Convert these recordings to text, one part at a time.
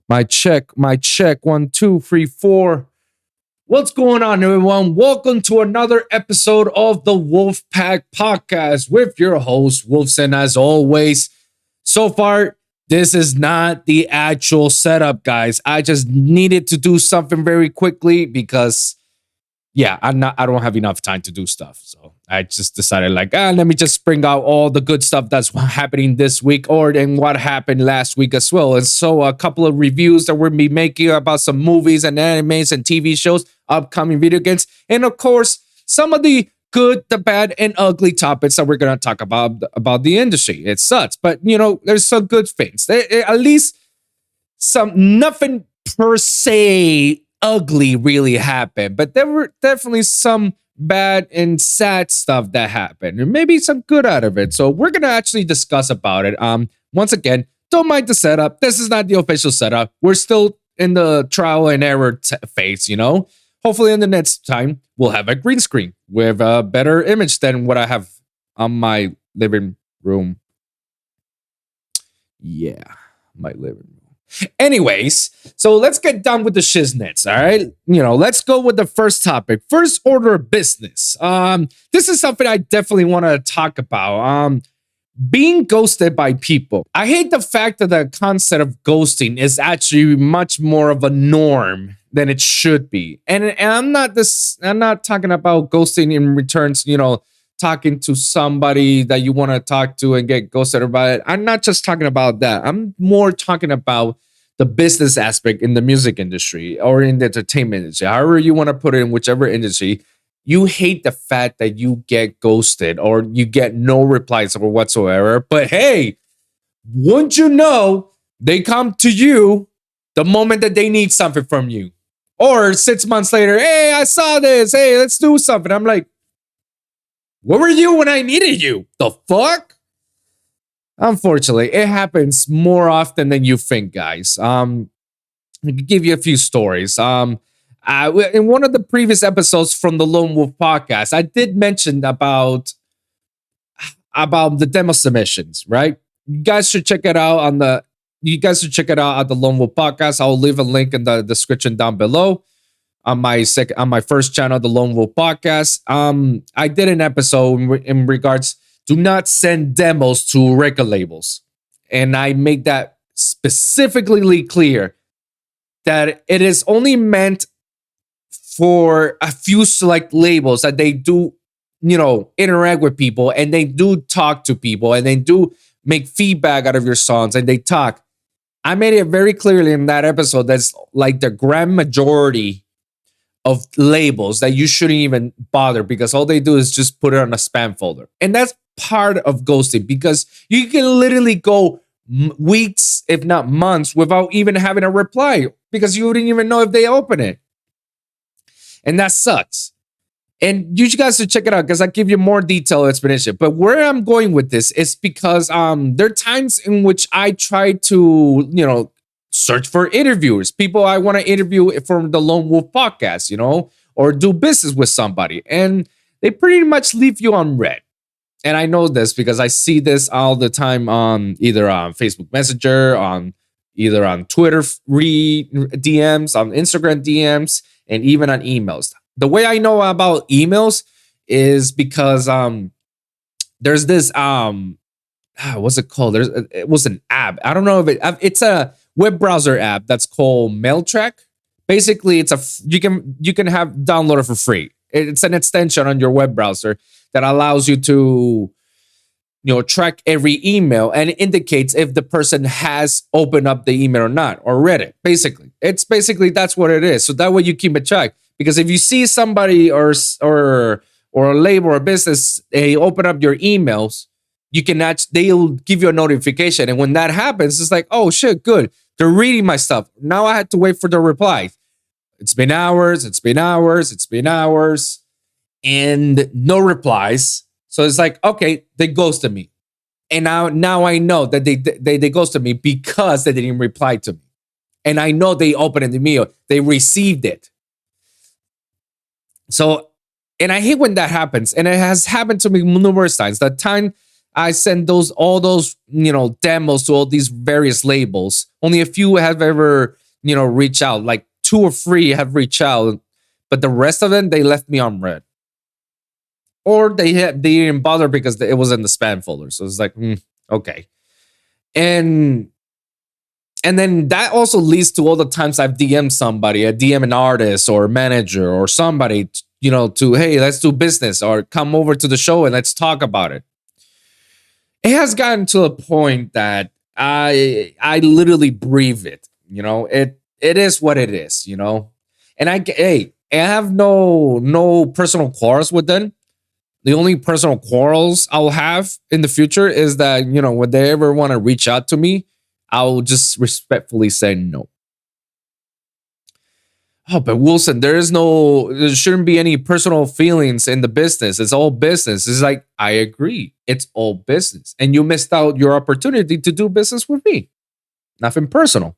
My check. 1, 2, 3, 4. What's going on, everyone? Welcome to another episode of the WOLVPVCK Podcast with your host, Wolv. And as always, so far, this is not the actual setup, guys. I just needed to do something very quickly because, I don't have enough time to do stuff. So I just decided let me just bring out all the good stuff that's happening this week and what happened last week as well. And so a couple of reviews that we'll be making about some movies and animes and TV shows, upcoming video games, and of course, some of the good, the bad, and ugly topics that we're going to talk about the industry. It sucks, but there's some good things. At least nothing per se ugly really happened, but there were definitely some bad and sad stuff that happened, and maybe some good out of it. So we're gonna actually discuss about it. Once again, don't mind the setup. This is not the official setup. We're still in the trial and error phase. Hopefully, in the next time, we'll have a green screen with a better image than what I have on my living room. Yeah, my living room. Anyways, so let's get done with the shiznits, all right? Let's go with the first topic. First order of business. This is something I definitely want to talk about. Being ghosted by people. I hate the fact that the concept of ghosting is actually much more of a norm than it should be. And I'm not talking about ghosting in returns, talking to somebody that you want to talk to and get ghosted about it. I'm not just talking about that. I'm more talking about the business aspect in the music industry or in the entertainment industry. However you want to put it, in whichever industry, you hate the fact that you get ghosted or you get no replies or whatsoever. But hey, wouldn't you know, they come to you the moment that they need something from you. Or 6 months later, hey, I saw this. Hey, let's do something. I'm like, where were you when I needed you? The fuck? Unfortunately, it happens more often than you think, guys. I can give you a few stories. In one of the previous episodes from the Lone Wolv podcast, I did mention about the demo submissions, right? You guys should check it out at the Lone Wolv podcast. I'll leave a link in the description down below. On my first channel, the Lone Wolv podcast, I did an episode in regards do not send demos to record labels, and I make that specifically clear that it is only meant for a few select labels that they do, interact with people and they do talk to people and they do make feedback out of your songs and they talk. I made it very clearly in that episode that's like the grand majority of labels that you shouldn't even bother because all they do is just put it on a spam folder. And that's part of ghosting because you can literally go weeks, if not months, without even having a reply because you wouldn't even know if they open it. And that sucks. And you guys should check it out because I give you more detailed explanation. But where I'm going with this is because there are times in which I try to, search for interviewers, people I want to interview from the Lone Wolv podcast, or do business with somebody. And they pretty much leave you on red. And I know this because I see this all the time on either on Facebook Messenger, either on Twitter DMs, on Instagram DMs, and even on emails. The way I know about emails is because there's this what's it called? It was an app. I don't know if it's a web browser app that's called MailTrack. Basically, you can have download it for free. It's an extension on your web browser that allows you to track every email and it indicates if the person has opened up the email or not or read it. Basically, that's what it is. So that way you keep a track. Because if you see somebody or a label or a business, they open up your emails, they'll give you a notification. And when that happens, it's like, oh shit, good. They're reading my stuff. Now I had to wait for the reply. It's been hours, and no replies. So it's like, okay, they ghosted me. And now I know that they ghosted me because they didn't reply to me. And I know they opened the mail. They received it. So, and I hate when that happens. And it has happened to me numerous times. That time I send all those, demos to all these various labels. Only a few have ever, reached out. Like 2 or 3 have reached out, but the rest of them, they left me on red. Or they didn't bother because it was in the spam folder. So it's like, okay. And then that also leads to all the times I've DM'd somebody, I DM an artist or a manager or somebody, to, hey, let's do business or come over to the show and let's talk about it. It has gotten to a point that I literally breathe it. It is what it is. And I have no personal quarrels with them. The only personal quarrels I'll have in the future is that, when they ever want to reach out to me, I'll just respectfully say no. Oh, but Wilson, there shouldn't be any personal feelings in the business. It's all business. It's like, I agree. It's all business. And you missed out your opportunity to do business with me. Nothing personal.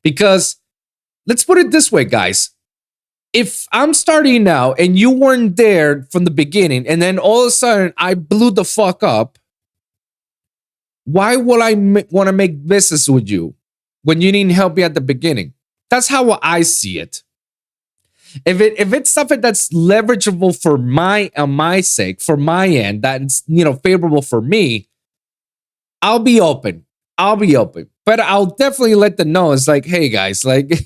Because let's put it this way, guys. If I'm starting now and you weren't there from the beginning and then all of a sudden I blew the fuck up, why would I want to make business with you when you didn't help me at the beginning? That's how I see it. If it's something that's leverageable for my sake, for my end, that's favorable for me, I'll be open. But I'll definitely let them know. It's like, hey guys, like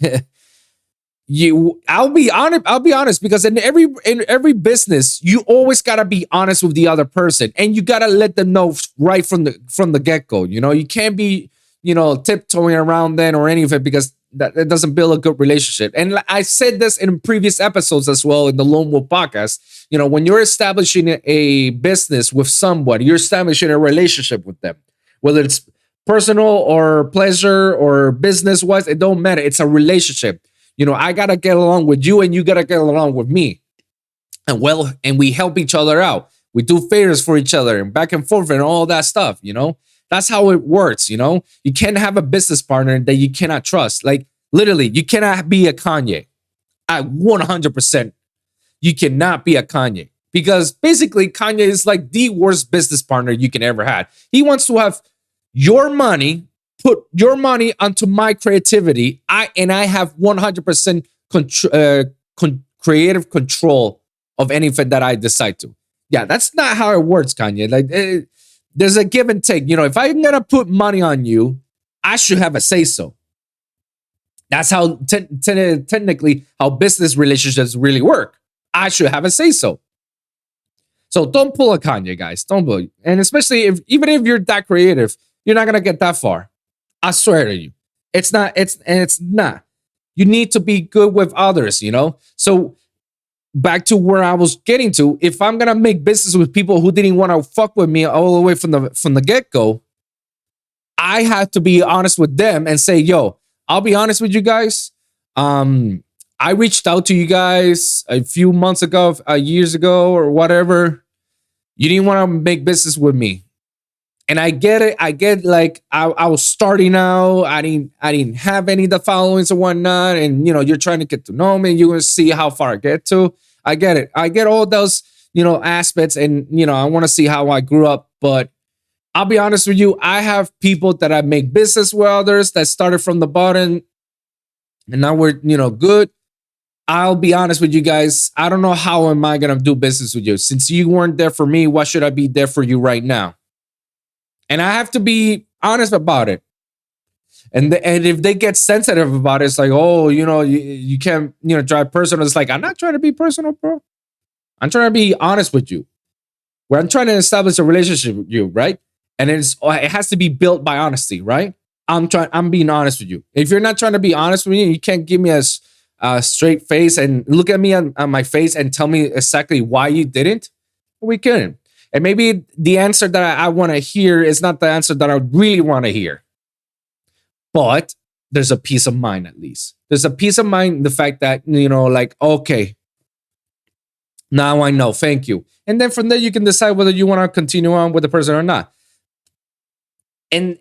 I'll be honest because in every business, you always gotta be honest with the other person, and you gotta let them know right from the get-go. You can't be tiptoeing around then or any of it, because that doesn't build a good relationship. And I said this in previous episodes as well in the Lone Wolv podcast. When you're establishing a business with somebody, you're establishing a relationship with them, whether it's personal or pleasure or business wise, it don't matter. It's a relationship. I gotta get along with you, and you gotta get along with me, and we help each other out. We do favors for each other and back and forth and all that stuff. That's how it works. You can't have a business partner that you cannot trust. Like literally, you cannot be a Kanye. 100%, you cannot be a Kanye, because basically Kanye is like the worst business partner you can ever have. He wants to have your money. Put your money onto my creativity. I have 100% creative control of anything that I decide to. Yeah, that's not how it works, Kanye. Like, there's a give and take. If I'm gonna put money on you, I should have a say so. That's how technically how business relationships really work. I should have a say so. So don't pull a Kanye, guys. Don't pull. And especially even if you're that creative, you're not gonna get that far. I swear to you, it's not. It's not. You need to be good with others, So back to where I was getting to. If I'm gonna make business with people who didn't want to fuck with me all the way from the get go, I have to be honest with them and say, "Yo, I'll be honest with you guys. I reached out to you guys a few months ago, years ago, or whatever. You didn't want to make business with me." And I get it. I get like I was starting out. I didn't have any of the followings and whatnot. And you're trying to get to know me. You're gonna see how far I get to. I get it. I get all those aspects, and I want to see how I grew up. But I'll be honest with you. I have people that I make business with, others that started from the bottom, and now we're good. I'll be honest with you guys. I don't know how am I gonna do business with you since you weren't there for me. Why should I be there for you right now? And I have to be honest about it. And if they get sensitive about it, it's like, oh, you can't, drive personal. It's like, I'm not trying to be personal, bro. I'm trying to be honest with you. Where I'm trying to establish a relationship with you, right? And it has to be built by honesty, right? I'm being honest with you. If you're not trying to be honest with me, you can't give me a straight face and look at me on my face and tell me exactly why you didn't. We couldn't. And maybe the answer that I want to hear is not the answer that I really want to hear. But there's a peace of mind, at least. There's a peace of mind, the fact that, like, okay, now I know, thank you. And then from there, you can decide whether you want to continue on with the person or not. And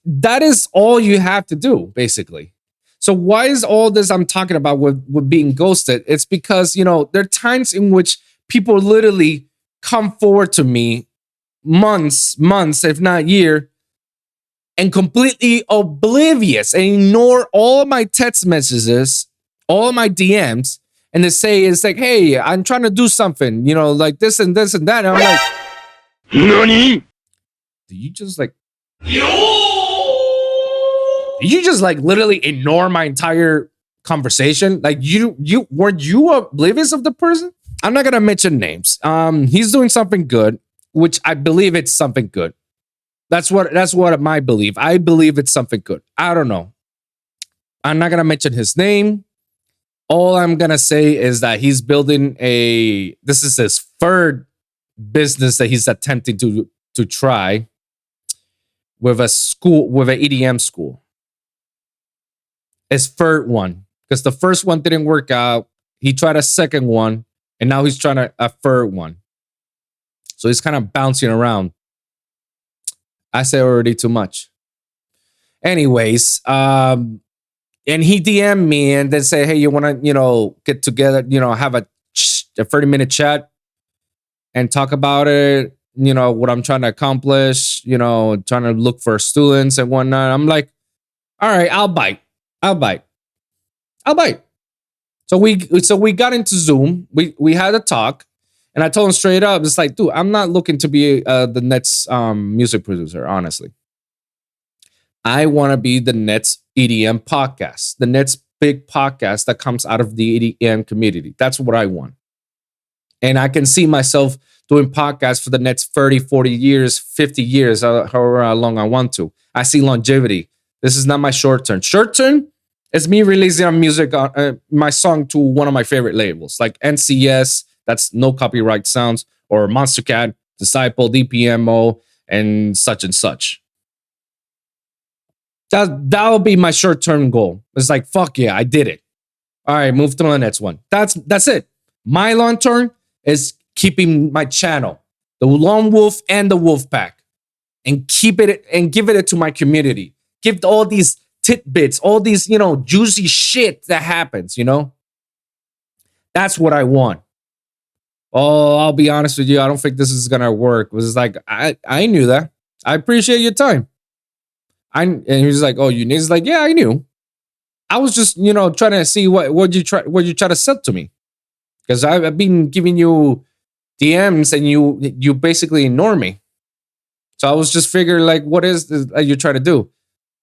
that is all you have to do, basically. So why is all this I'm talking about with being ghosted? It's because, there are times in which people literally come forward to me months, if not year, and completely oblivious and ignore all my text messages, all my DMs, and to say it's like, hey, I'm trying to do something, like this and this and that. And I'm like, NANI? Do you just like literally ignore my entire conversation? Like were you oblivious of the person? I'm not gonna mention names. He's doing something good, which I believe it's something good. That's what my belief. I believe it's something good. I don't know. I'm not gonna mention his name. All I'm gonna say is that he's building this is his third business that he's attempting to try with an EDM school. His third one, because the first one didn't work out. He tried a second one, and now he's trying a third one. So he's kind of bouncing around. I say already too much. Anyways, and he DM'd me and then say, hey, you want to, get together, have a 30-minute chat and talk about it, what I'm trying to accomplish, trying to look for students and whatnot. I'm like, all right, I'll bite. So we got into Zoom. We had a talk. And I told him straight up, it's like, dude, I'm not looking to be the next music producer, honestly. I want to be the next EDM podcast, the next big podcast that comes out of the EDM community. That's what I want. And I can see myself doing podcasts for the next 30, 40 years, 50 years, however long I want to. I see longevity. This is not my short term. Short term is me releasing my song to one of my favorite labels, like NCS, that's no copyright sounds, or Monster Cat, Disciple, DPMO, and such. That'll be my short-term goal. It's like, fuck yeah, I did it. All right, move to the next one. That's it. My long term is keeping my channel, the Lone Wolf and the Wolf Pack, and keep it and give it to my community. Give all these tidbits, all these, juicy shit that happens, That's what I want. Oh, I'll be honest with you. I don't think this is gonna work. It was like, I knew that. I appreciate your time. And he was like, oh, you knew? He's like, yeah, I knew. I was just, trying to see what you try to sell to me. Because I've been giving you DMs and you basically ignore me. So I was just figuring, like, what is this that you're trying to do?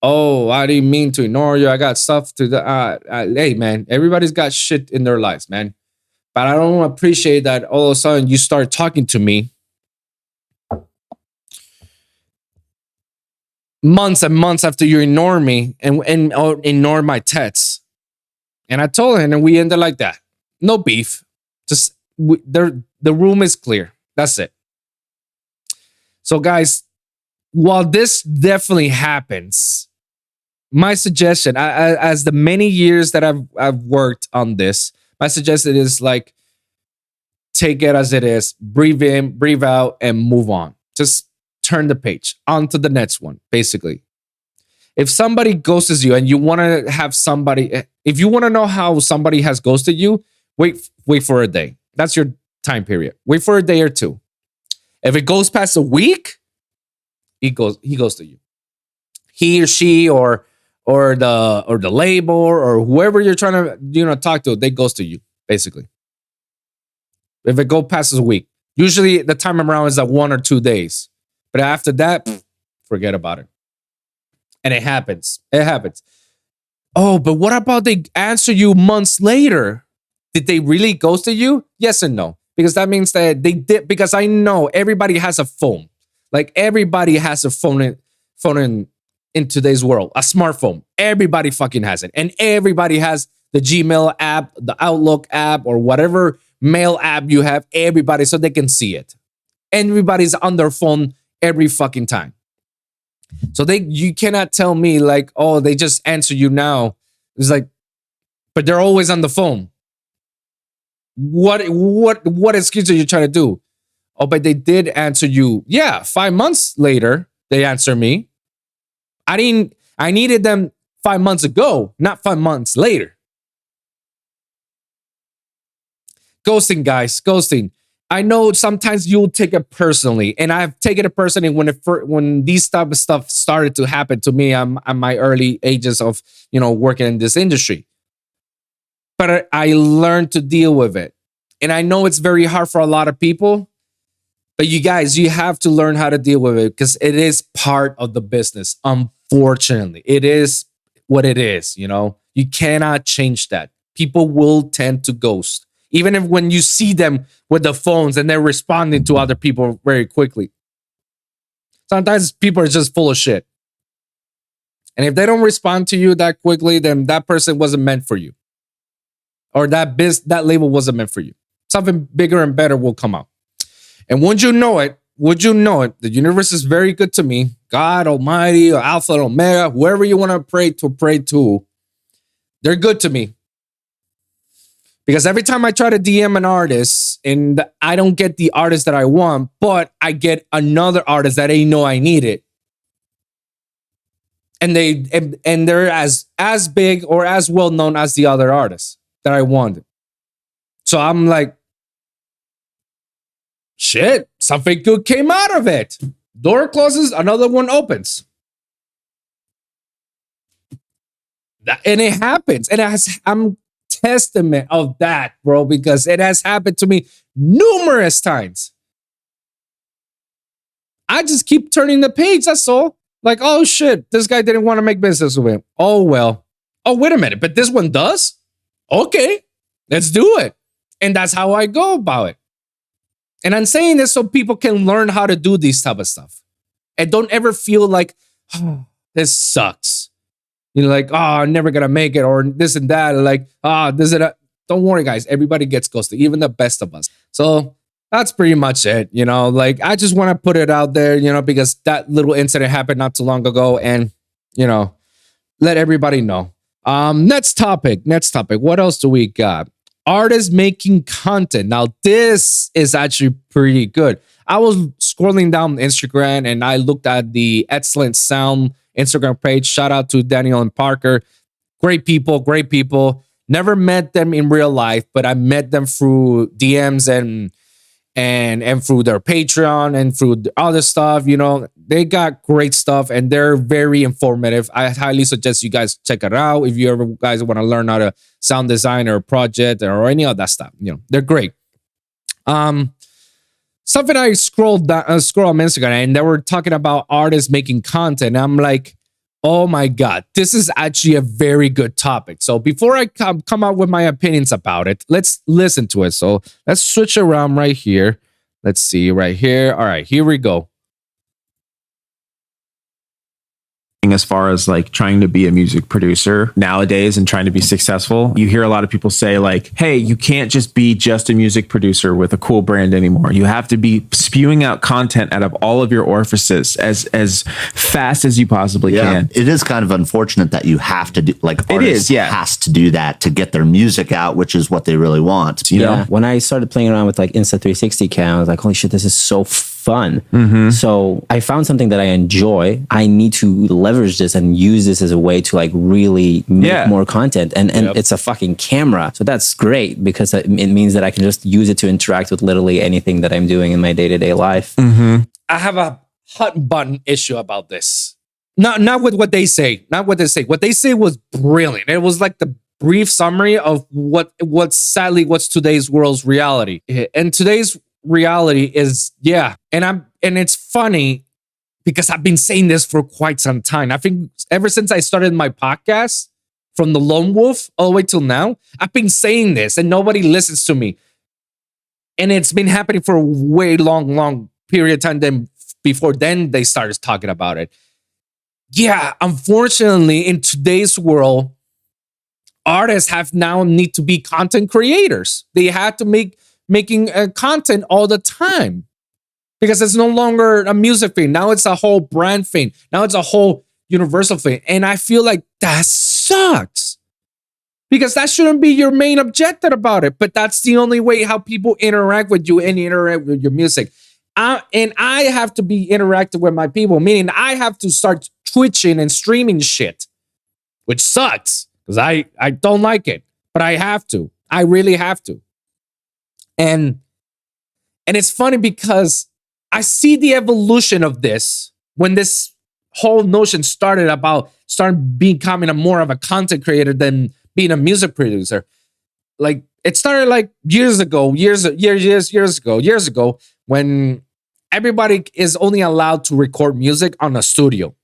Oh, I didn't mean to ignore you. I got stuff to hey, man, everybody's got shit in their lives, man. But I don't appreciate that all of a sudden you start talking to me months and months after you ignore me and ignore my texts. And I told him, and we ended like that. No beef. Just the room is clear. That's it. So, guys, while this definitely happens, my suggestion, as the many years that I've worked on this, my suggestion is like, take it as it is, breathe in, breathe out, and move on. Just turn the page on to the next one, basically. If somebody ghosts you and you want to have somebody, if you want to know how somebody has ghosted you, wait for a day. That's your time period. Wait for a day or two. If it goes past a week, he goes to you. He or she or the label or whoever you're trying to talk to, they goes to you, basically. If it goes past a week, usually the time around is like 1 or 2 days. But after that, forget about it. And it happens. It happens. Oh, but what about they answer you months later? Did they really ghost you? Yes and no. Because that means that they did. Because I know everybody has a phone. Like everybody has a phone in today's world. A smartphone. Everybody fucking has it. And everybody has the Gmail app, the Outlook app, or whatever mail app you have. Everybody, so they can see it. Everybody's on their phone every fucking time. So you cannot tell me like, oh, they just answer you now. It's like, but they're always on the phone. What excuse are you trying to do? Oh, but they did answer you. Yeah, 5 months later, they answer me. I needed them 5 months ago, not 5 months later. Ghosting, guys, ghosting. I know sometimes you'll take it personally, and I've taken it personally when these type of stuff started to happen to me. I'm at my early ages of working in this industry, but I learned to deal with it, and I know it's very hard for a lot of people. But you guys, you have to learn how to deal with it because it is part of the business. Unfortunately, it is what it is. You cannot change that. People will tend to ghost. Even if when you see them with the phones and they're responding to other people very quickly. Sometimes people are just full of shit. And if they don't respond to you that quickly, then that person wasn't meant for you. Or that label wasn't meant for you. Something bigger and better will come out. And would you know it, the universe is very good to me. God Almighty or Alpha and Omega, whoever you want to pray to, they're good to me. Because every time I try to DM an artist and I don't get the artist that I want, but I get another artist that they know I need it. And they're as big or as well known as the other artists that I wanted. So I'm like, shit, something good came out of it. Door closes, another one opens. And it happens. And I'm testament of that, bro, because it has happened to me numerous times. I just keep turning the page, that's all. Like, oh shit, this guy didn't want to make business with him. Oh well. Oh, wait a minute, but this one does? Okay, let's do it. And that's how I go about it. And I'm saying this so people can learn how to do these type of stuff. And don't ever feel like, oh, this sucks. Like, oh, I'm never going to make it, or this and that. Like, this and that. Don't worry, guys. Everybody gets ghosted, even the best of us. So that's pretty much it. Like, I just want to put it out there, because that little incident happened not too long ago. And, let everybody know. Next topic. What else do we got? Artists making content. Now, this is actually pretty good. I was scrolling down Instagram and I looked at the Excellent Sound Instagram page. Shout out to Daniel and Parker. Great people. Never met them in real life, but I met them through DMs and through their Patreon and through other stuff. They got great stuff and they're very informative. I highly suggest you guys check it out if you ever guys want to learn how to sound design or project or any of that stuff. They're great. Something I scrolled on Instagram and they were talking about artists making content. I'm like, oh my God, this is actually a very good topic. So before I come out with my opinions about it, let's listen to it. So let's switch around right here. Let's see right here. All right, here we go. As far as like trying to be a music producer nowadays and trying to be successful, you hear a lot of people say like, hey, you can't just be just a music producer with a cool brand anymore. You have to be spewing out content out of all of your orifices as fast as you possibly can. It is kind of unfortunate that you have to do, like, artists has to do that to get their music out, which is what they really want. You know, when I started playing around with like Insta360 cam, I was like, holy shit, this is so fun. So I found something that I enjoy. I need to leverage this and use this as a way to like really make more content. And it's a fucking camera. So that's great because it means that I can just use it to interact with literally anything that I'm doing in my day-to-day life. I have a hot button issue about this. Not with what they say. Not what they say. What they say was brilliant. It was like the brief summary of what's today's world's reality. And today's reality is and it's funny because I've been saying this for quite some time. I think ever since I started my podcast from the Lone Wolf all the way till now, I've been saying this and nobody listens to me. And it's been happening for a way long period of time. Then before then they started talking about it. Unfortunately, in today's world, artists need to be content creators. They have to making content all the time because it's no longer a music thing. Now it's a whole brand thing. Now it's a whole universal thing. And I feel like that sucks because that shouldn't be your main objective about it. But that's the only way how people interact with you and interact with your music. And I have to be interactive with my people, meaning I have to start twitching and streaming shit, which sucks because I don't like it, but I have to. I really have to. And And it's funny because I see the evolution of this when this whole notion started becoming more of a content creator than being a music producer. Like it started like years ago, when everybody is only allowed to record music on a studio.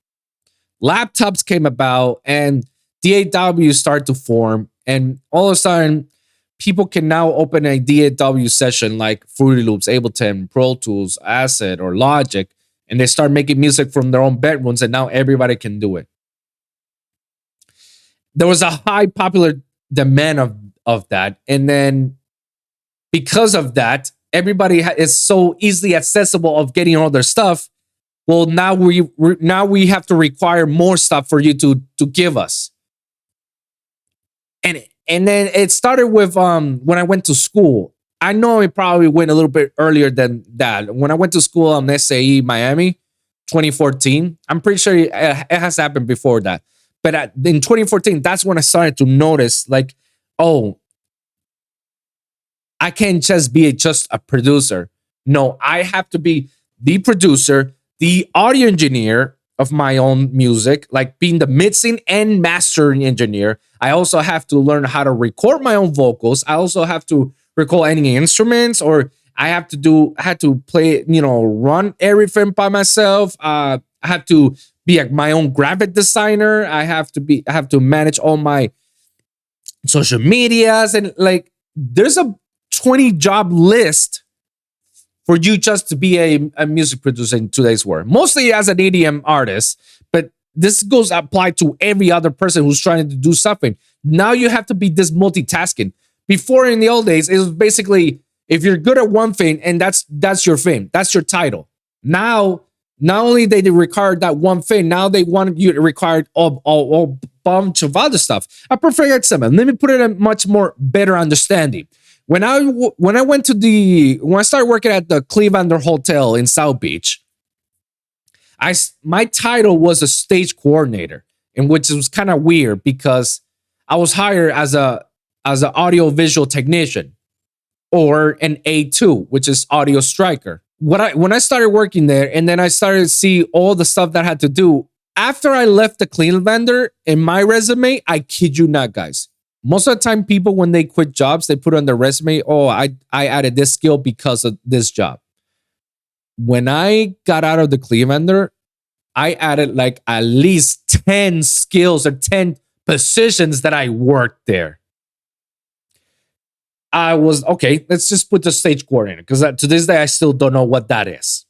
Laptops came about and DAW started to form, and all of a sudden people can now open a DAW session like Fruity Loops, Ableton, Pro Tools, Acid, or Logic, and they start making music from their own bedrooms, and now everybody can do it. There was a high popular demand of that, and then because of that, everybody is so easily accessible of getting all their stuff. Well, now we have to require more stuff for you to give us. And then it started with when I went to school. I know it probably went a little bit earlier than that. When I went to school on SAE Miami, 2014, I'm pretty sure it has happened before that. But in 2014, that's when I started to notice, like, oh, I can't just be just a producer. No, I have to be the producer, the audio engineer of my own music, like being the mixing and mastering engineer. I also have to learn how to record my own vocals. I also have to record any instruments, or I had to play, run everything by myself. I have to be like my own graphic designer. I have to manage all my social medias, and like there's a 20 job list for you just to be a music producer in today's world, mostly as an EDM artist, but this goes applied to every other person who's trying to do something. Now you have to be this multitasking. Before, in the old days, it was basically if you're good at one thing and that's your thing, that's your title. Now, not only they require that one thing, now they want you to require a bunch of other stuff. I prefer it simple. Let me put it in a much more better understanding. When I started working at the Cleveland Hotel in South Beach, my title was a stage coordinator, in which it was kind of weird because I was hired as an audio visual technician, or an A2, which is audio striker. When I started working there, and then I started to see all the stuff that I had to do after I left the Clevelander in my resume, I kid you not, guys. Most of the time, people, when they quit jobs, they put on their resume, oh, I added this skill because of this job. When I got out of the Clevelander, I added like at least 10 skills or 10 positions that I worked there. I was, okay, let's just put the stage coordinator, because to this day, I still don't know what that is.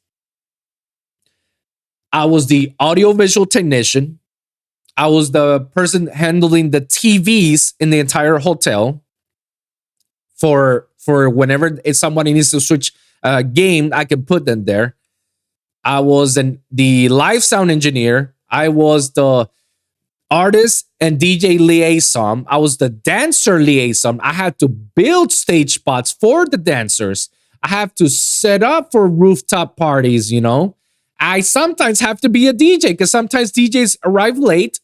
I was the audiovisual technician. I was the person handling the TVs in the entire hotel for whenever somebody needs to switch a game, I can put them there. I was the live sound engineer. I was the artist and DJ liaison. I was the dancer liaison. I had to build stage spots for the dancers. I have to set up for rooftop parties, I sometimes have to be a DJ because sometimes DJs arrive late.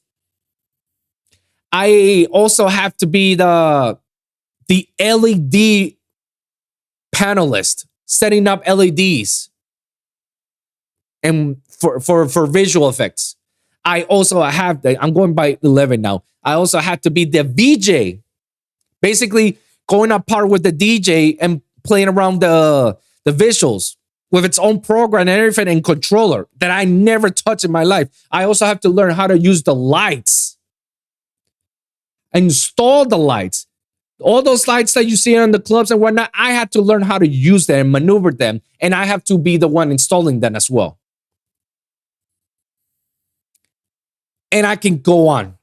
I also have to be the LED panelist, setting up LEDs and for visual effects. I also have I'm going by 11 now. I also have to be the VJ, basically going apart with the DJ and playing around the visuals with its own program and everything, and controller that I never touched in my life. I also have to learn how to use the lights, install the lights. All those lights that you see on the clubs and whatnot, I had to learn how to use them and maneuver them, and I have to be the one installing them as well. And I can go on.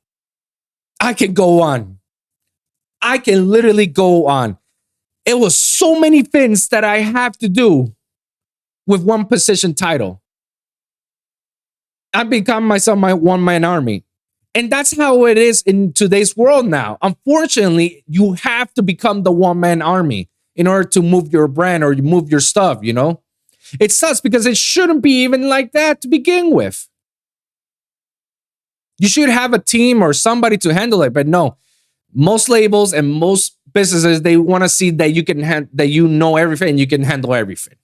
I can literally go on. It was so many things that I have to do with one position title. I become myself my one-man army. And that's how it is in today's world now. Unfortunately, you have to become the one-man army in order to move your brand or move your stuff, It sucks because it shouldn't be even like that to begin with. You should have a team or somebody to handle it, but no. Most labels and most businesses, they want to see that you can that you know everything and you can handle everything.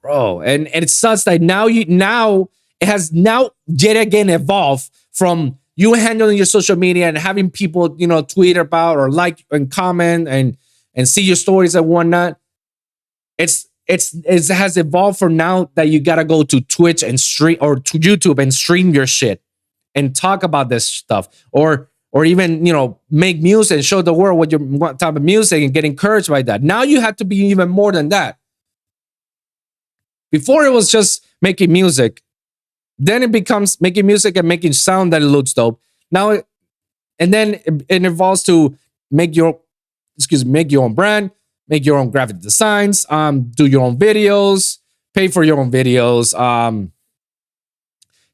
bro. And it sucks that now it has now yet again evolved from you handling your social media and having people, tweet about or like and comment and see your stories and whatnot. It has evolved from now that you gotta go to Twitch and stream, or to YouTube and stream your shit and talk about this stuff, or even make music and show the world what type of music and get encouraged by that. Now you have to be even more than that. Before it was just making music, then it becomes making music and making sound that it looks dope. Now and then it evolves to make your own brand, make your own graphic designs, do your own videos, pay for your own videos,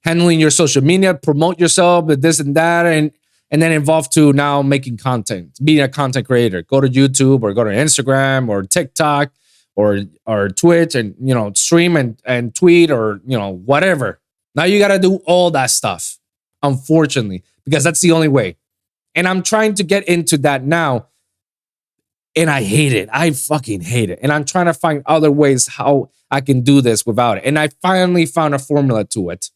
handling your social media, promote yourself with this and that, and then evolve to now making content, being a content creator. Go to YouTube or go to Instagram or TikTok or Twitch and stream and tweet or whatever. Now you got to do all that stuff, unfortunately, because that's the only way. And I'm trying to get into that now. And I hate it. I fucking hate it. And I'm trying to find other ways how I can do this without it. And I finally found a formula to it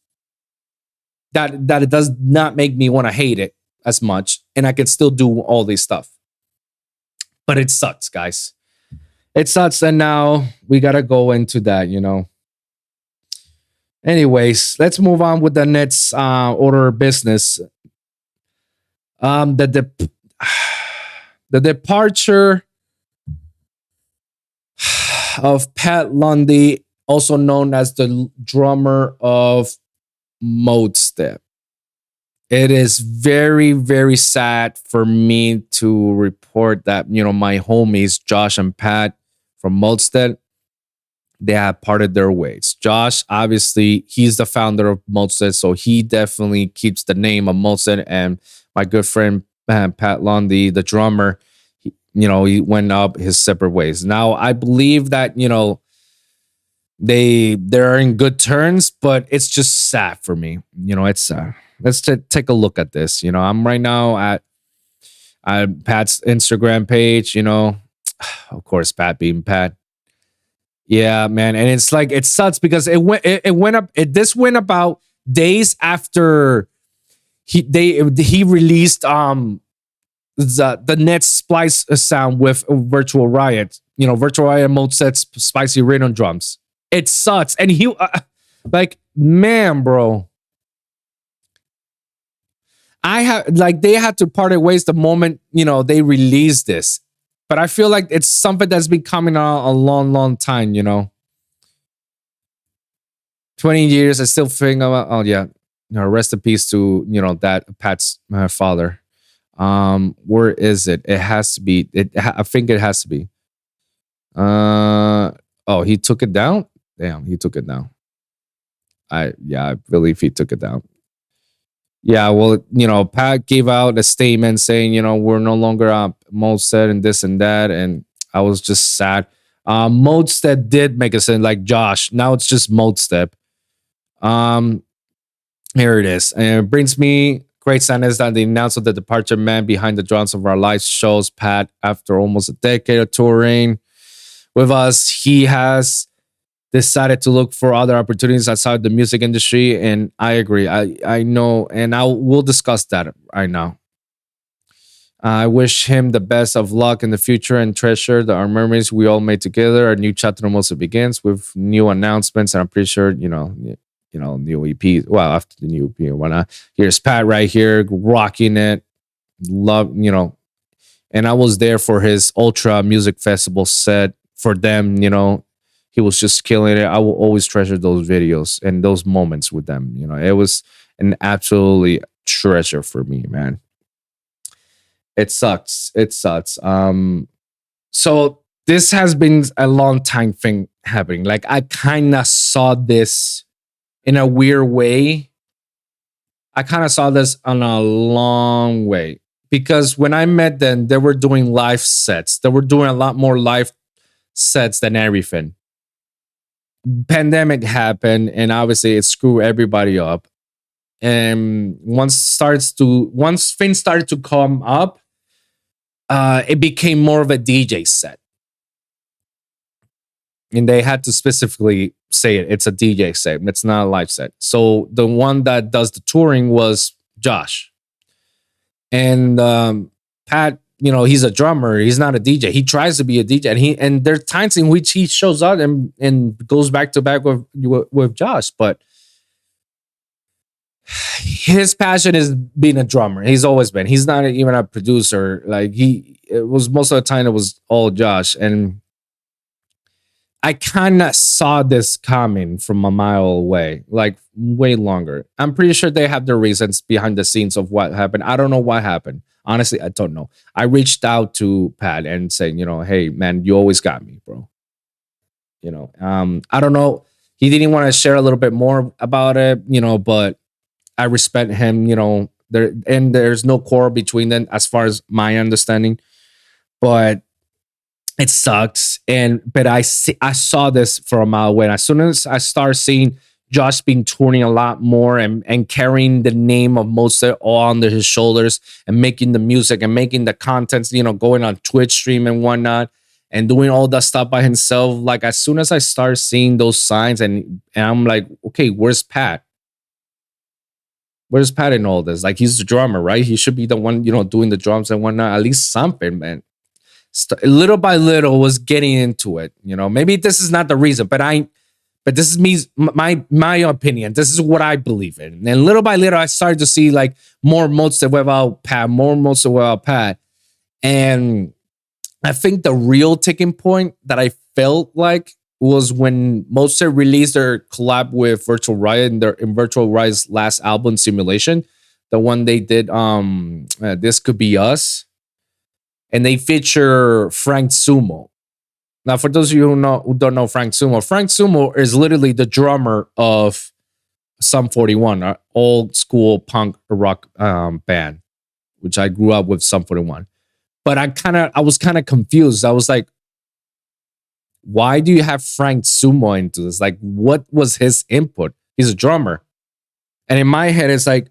that it does not make me want to hate it as much. And I can still do all this stuff. But it sucks, guys. It sucks. And now we got to go into that, Anyways, let's move on with the next order of business. The departure of Pat Lundy, also known as the drummer of Modestep. It is very, very sad for me to report that, my homies, Josh and Pat from Modestep, they have parted their ways. Josh, obviously, he's the founder of Modestep, so he definitely keeps the name of Modestep. And my good friend, Pat Lundy, the drummer, he went up his separate ways. Now, I believe that, they're in good terms, but it's just sad for me. It's sad. Let's take a look at this. I'm right now at Pat's Instagram page, of course, Pat being Pat. Yeah, man. And it's like, it sucks because it went up. This went about days after he released the net splice sound with Virtual Riot, Virtual Riot Modestep's spicy rhythm drums. It sucks. And he man, bro, they had to part ways the moment, they released this. But I feel like it's something that's been coming on a long, long time, 20 years. I still think about, oh yeah, rest in peace to, that Pat's father. Where is it? It has to be. I think it has to be. Oh, he took it down? Damn, he took it down. I believe he took it down. Yeah, well, Pat gave out a statement saying, we're no longer Modestep and this and that, and I was just sad. Modestep did make a sense, like Josh. Now it's just Modestep. Here it is. And it brings me great sadness that the announcement of the departure man behind the drums of our live shows, Pat, after almost a decade of touring with us, he has decided to look for other opportunities outside the music industry. And I agree. I know, and we'll discuss that right now. I wish him the best of luck in the future and treasure our memories we all made together. A new chapter also begins with new announcements, and I'm pretty sure, new EP. Well, after the new EP, why not? Here's Pat right here, rocking it. Love, and I was there for his Ultra Music Festival set for them, He was just killing it. I will always treasure those videos and those moments with them. It was an absolutely treasure for me, man. It sucks. So this has been a long time thing happening. Like, I kind of saw this in a weird way. I kind of saw this on a long way, because when I met them, they were doing live sets. They were doing a lot more live sets than everything. Pandemic happened, and obviously it screwed everybody up. And once things started to come up, it became more of a DJ set. and they had to specifically say it's a DJ set. It's not a live set. So the one that does the touring was Josh. And Pat, he's a drummer. He's not a DJ. He tries to be a DJ, and there are times in which he shows up and goes back to back with Josh. But his passion is being a drummer. He's always been. He's not even a producer. Like it was most of the time it was all Josh, and I kind of saw this coming from a mile away, like way longer. I'm pretty sure they have their reasons behind the scenes of what happened. I don't know what happened. Honestly, I don't know. I reached out to Pat and said, hey, man, you always got me, bro. I don't know. He didn't want to share a little bit more about it, but I respect him, there's no quarrel between them as far as my understanding. But it sucks. But I saw this for a mile away. And as soon as I start seeing Josh being touring a lot more and carrying the name of Mozart all under his shoulders and making the music and making the contents, going on Twitch stream and whatnot and doing all that stuff by himself. Like as soon as I start seeing those signs and I'm like, okay, where's Pat? Where's Pat in all this? Like he's the drummer, right? He should be the one, doing the drums and whatnot. At least something, man. Little by little was getting into it. Maybe this is not the reason, but this is me, my opinion. This is what I believe in. And little by little, I started to see like more Mozart without Pat. And I think the real tipping point that I felt like was when Mozart released their collab with Virtual Riot in Virtual Riot's last album, Simulation, the one they did, This Could Be Us, and they feature Frank Sumo. Now, for those of you who don't know Frank Sumo is literally the drummer of Sum 41, an old school punk rock band, which I grew up with Sum 41. But I was kind of confused. I was like, why do you have Frank Sumo into this? Like, what was his input? He's a drummer. And in my head, it's like,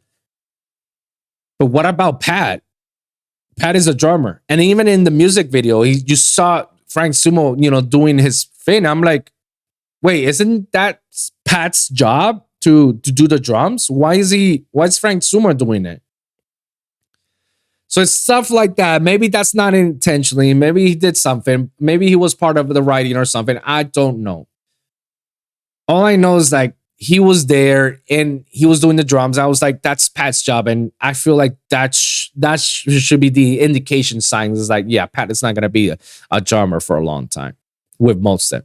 but what about Pat? Pat is a drummer. And even in the music video, you saw Frank Sumo, doing his thing. I'm like, wait, isn't that Pat's job to do the drums? Why is Frank Sumo doing it? So it's stuff like that. Maybe that's not intentionally. Maybe he did something. Maybe he was part of the writing or something. I don't know. All I know is like he was there and he was doing the drums. I was like, that's Pat's job. And I feel like that should be the indication signs. It's like, yeah, Pat is not going to be a drummer for a long time with Mozart.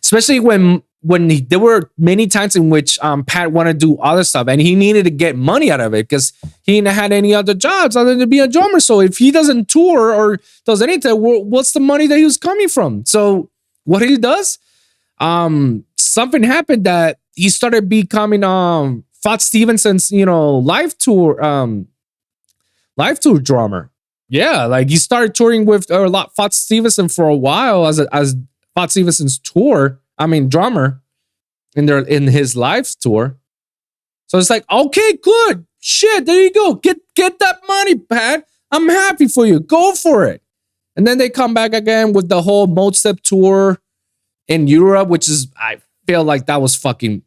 Especially when there were many times in which Pat wanted to do other stuff and he needed to get money out of it because he didn't have any other jobs other than to be a drummer. So if he doesn't tour or does anything, what's the money that he was coming from? So what he does, something happened that he started becoming Fat Stevenson's live tour drummer. Yeah, like he started touring with Fat Stevenson for a while as Fat Stevenson's drummer in his live tour. So it's like, okay, good. Shit, there you go. Get that money, Pat. I'm happy for you. Go for it. And then they come back again with the whole Mozart tour in Europe, which is, I feel like that was fucking,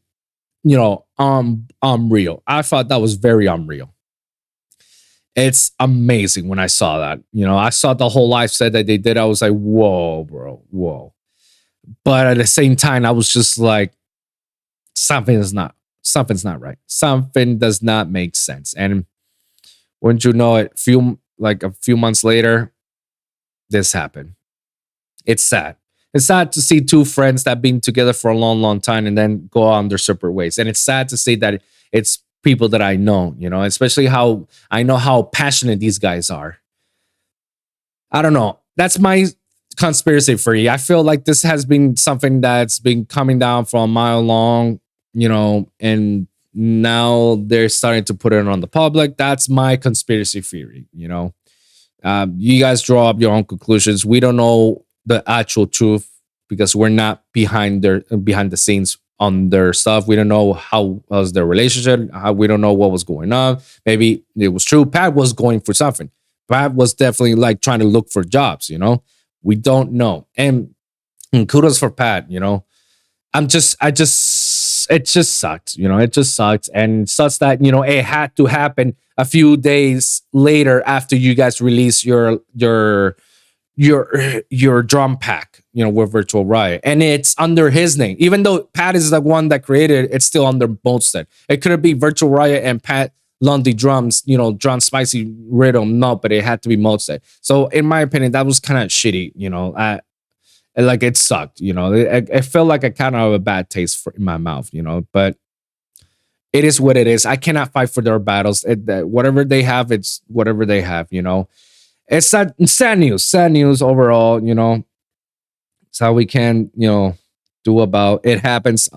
unreal. I thought that was very unreal. It's amazing when I saw that. I saw the whole live set that they did. I was like, whoa, bro, whoa. But at the same time, I was just like, something's not right. Something does not make sense. And wouldn't you know it, a few months later, this happened. It's sad. It's sad to see two friends that have been together for a long, long time and then go on their separate ways. And it's sad to see that it's people that I know, especially how I know how passionate these guys are. I don't know. That's my conspiracy theory. I feel like this has been something that's been coming down for a mile long, and now they're starting to put it on the public. That's my conspiracy theory. You guys draw up your own conclusions. We don't know the actual truth because we're not behind the scenes on their stuff. We don't know how was their relationship. We don't know what was going on. Maybe it was true. Pat was going for something. Pat was definitely like trying to look for jobs, We don't know. And And kudos for Pat, it just sucked, it just sucked. And such that, it had to happen a few days later after you guys release your drum pack, with Virtual Riot. And it's under his name. Even though Pat is the one that created it, it's still under Molstead. It couldn't be Virtual Riot and Pat Lundy drums, Drum Spicy Rhythm. No, but it had to be Molstead. So in my opinion, that was kind of shitty, like it sucked, it felt like a kind of a bad taste in my mouth, but it is what it is. I cannot fight for their battles. Whatever they have, it's whatever they have, It's sad news overall, It's how we can, do about it. Happens.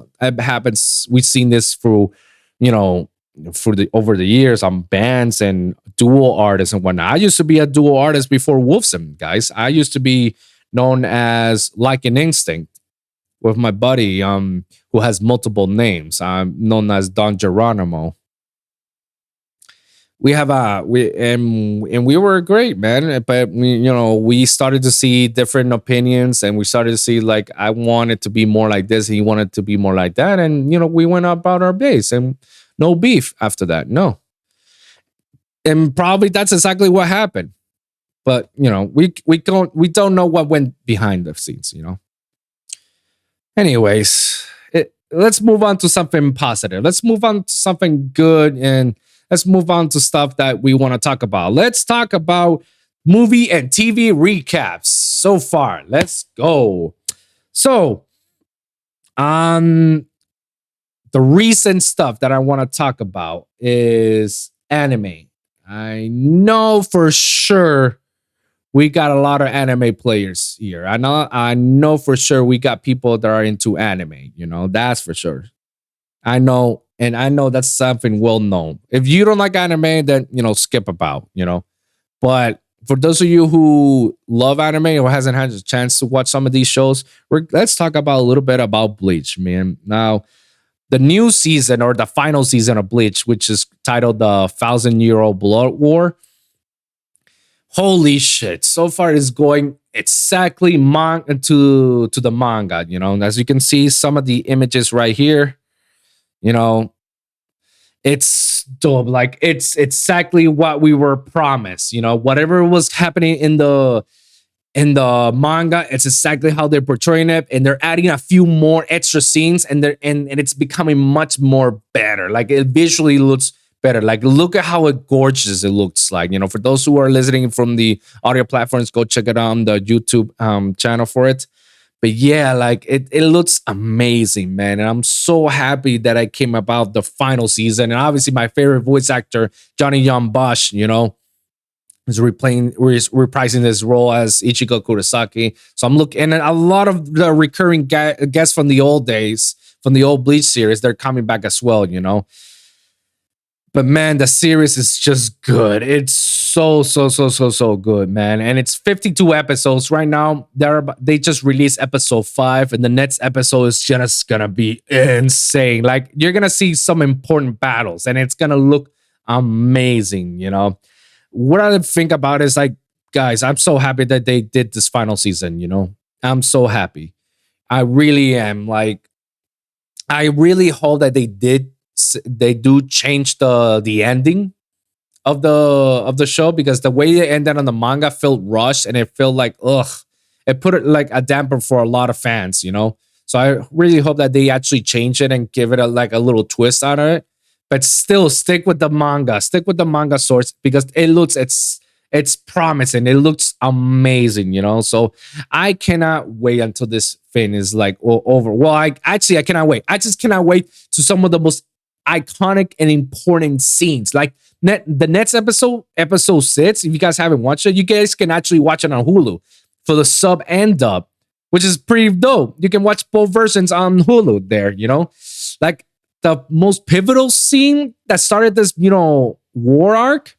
We've seen this through, over the years on bands and dual artists and whatnot. I used to be a dual artist before Wolfson, guys. I used to be known as Like an Instinct with my buddy, who has multiple names. I'm known as Don Geronimo. We were great, man. But we started to see different opinions, and we started to see like I wanted to be more like this, he wanted to be more like that, and we went about our days, and no beef after that, no. And probably that's exactly what happened. But we don't know what went behind the scenes. Anyways, let's move on to something positive. Let's move on to something good, and let's move on to stuff that we want to talk about. Let's talk about movie and TV recaps so far. Let's go. So, the recent stuff that I want to talk about is anime. I know for sure we got a lot of anime players here. I know for sure we got people that are into anime, that's for sure. I know that's something well known. If you don't like anime, then, skip about, But for those of you who love anime or hasn't had a chance to watch some of these shows, let's talk about a little bit about Bleach, man. Now, the new season or the final season of Bleach, which is titled The 1,000-Year-Old Blood War, holy shit. So far it's going exactly to the manga, As you can see, some of the images right here, it's dope. Like it's exactly what we were promised, whatever was happening in the manga, it's exactly how they're portraying it, and they're adding a few more extra scenes, and it's becoming much more better. Like it visually looks better. Like look at how gorgeous it looks like. For those who are listening from the audio platforms, go check it out on the YouTube channel for it. But yeah, like it looks amazing, man. And I'm so happy that I came about the final season. And obviously my favorite voice actor, Johnny Young Bosch, is reprising this role as Ichigo Kurosaki. So I'm looking at a lot of the recurring guests from the old days, from the old Bleach series. They're coming back as well, But man, the series is just good. It's so good, man. And it's 52 episodes right now. They just released episode 5, and the next episode is just gonna be insane. Like you're gonna see some important battles, and it's gonna look amazing. What I think about is like, guys, I'm so happy that they did this final season. I'm so happy. I really am. Like, I really hope that they do change the ending of the show, because the way it ended on the manga felt rushed, and it felt like it put it like a damper for a lot of fans, So I really hope that they actually change it and give it a little twist on it, but still stick with the manga source, because it's promising. It looks amazing, So I cannot wait until this thing is like over. Well, I cannot wait. I just cannot wait to some of the most iconic and important scenes. Like the next episode 6, if you guys haven't watched it, you guys can actually watch it on Hulu for the sub and dub, which is pretty dope. You can watch both versions on Hulu there, Like the most pivotal scene that started this, war arc,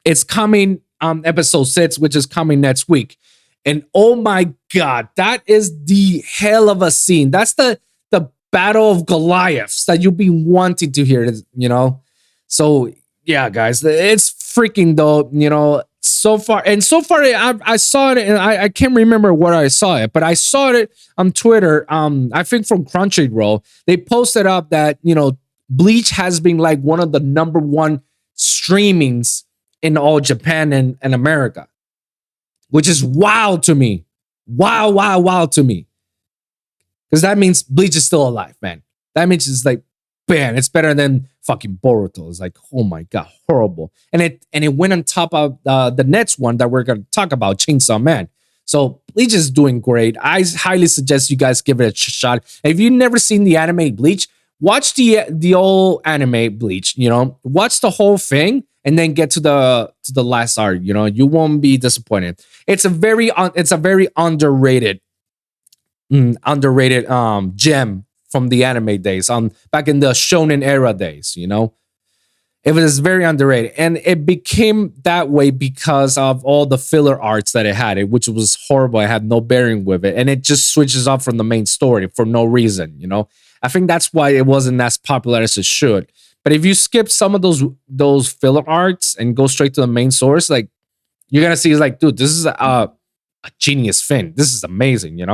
it's coming on episode 6, which is coming next week. And oh my God, that is the hell of a scene. That's the Battle of Goliaths that you've been wanting to hear, So yeah, guys, it's freaking dope. so far I saw it, and I can't remember where I saw it, but I saw it on Twitter. I think from Crunchyroll, they posted up that Bleach has been like one of the number one streamings in all Japan and America, which is wild to me. Wow to me, because that means Bleach is still alive, man. That means it's like, man, it's better than fucking Boruto. It's like, oh my god, horrible. And it went on top of the next one that we're gonna talk about, Chainsaw Man. So Bleach is doing great. I highly suggest you guys give it a shot. If you've never seen the anime Bleach, watch the old anime Bleach. Watch the whole thing and then get to the last arc. You won't be disappointed. It's a very underrated gem from the anime days, back in the shonen era days. It was very underrated, and it became that way because of all the filler arcs that it had, which was horrible. It had no bearing with it, and it just switches off from the main story for no reason. I think that's why it wasn't as popular as it should. But if you skip some of those filler arcs and go straight to the main source, like, you're gonna see, it's like, dude, this is a genius thing. This is amazing.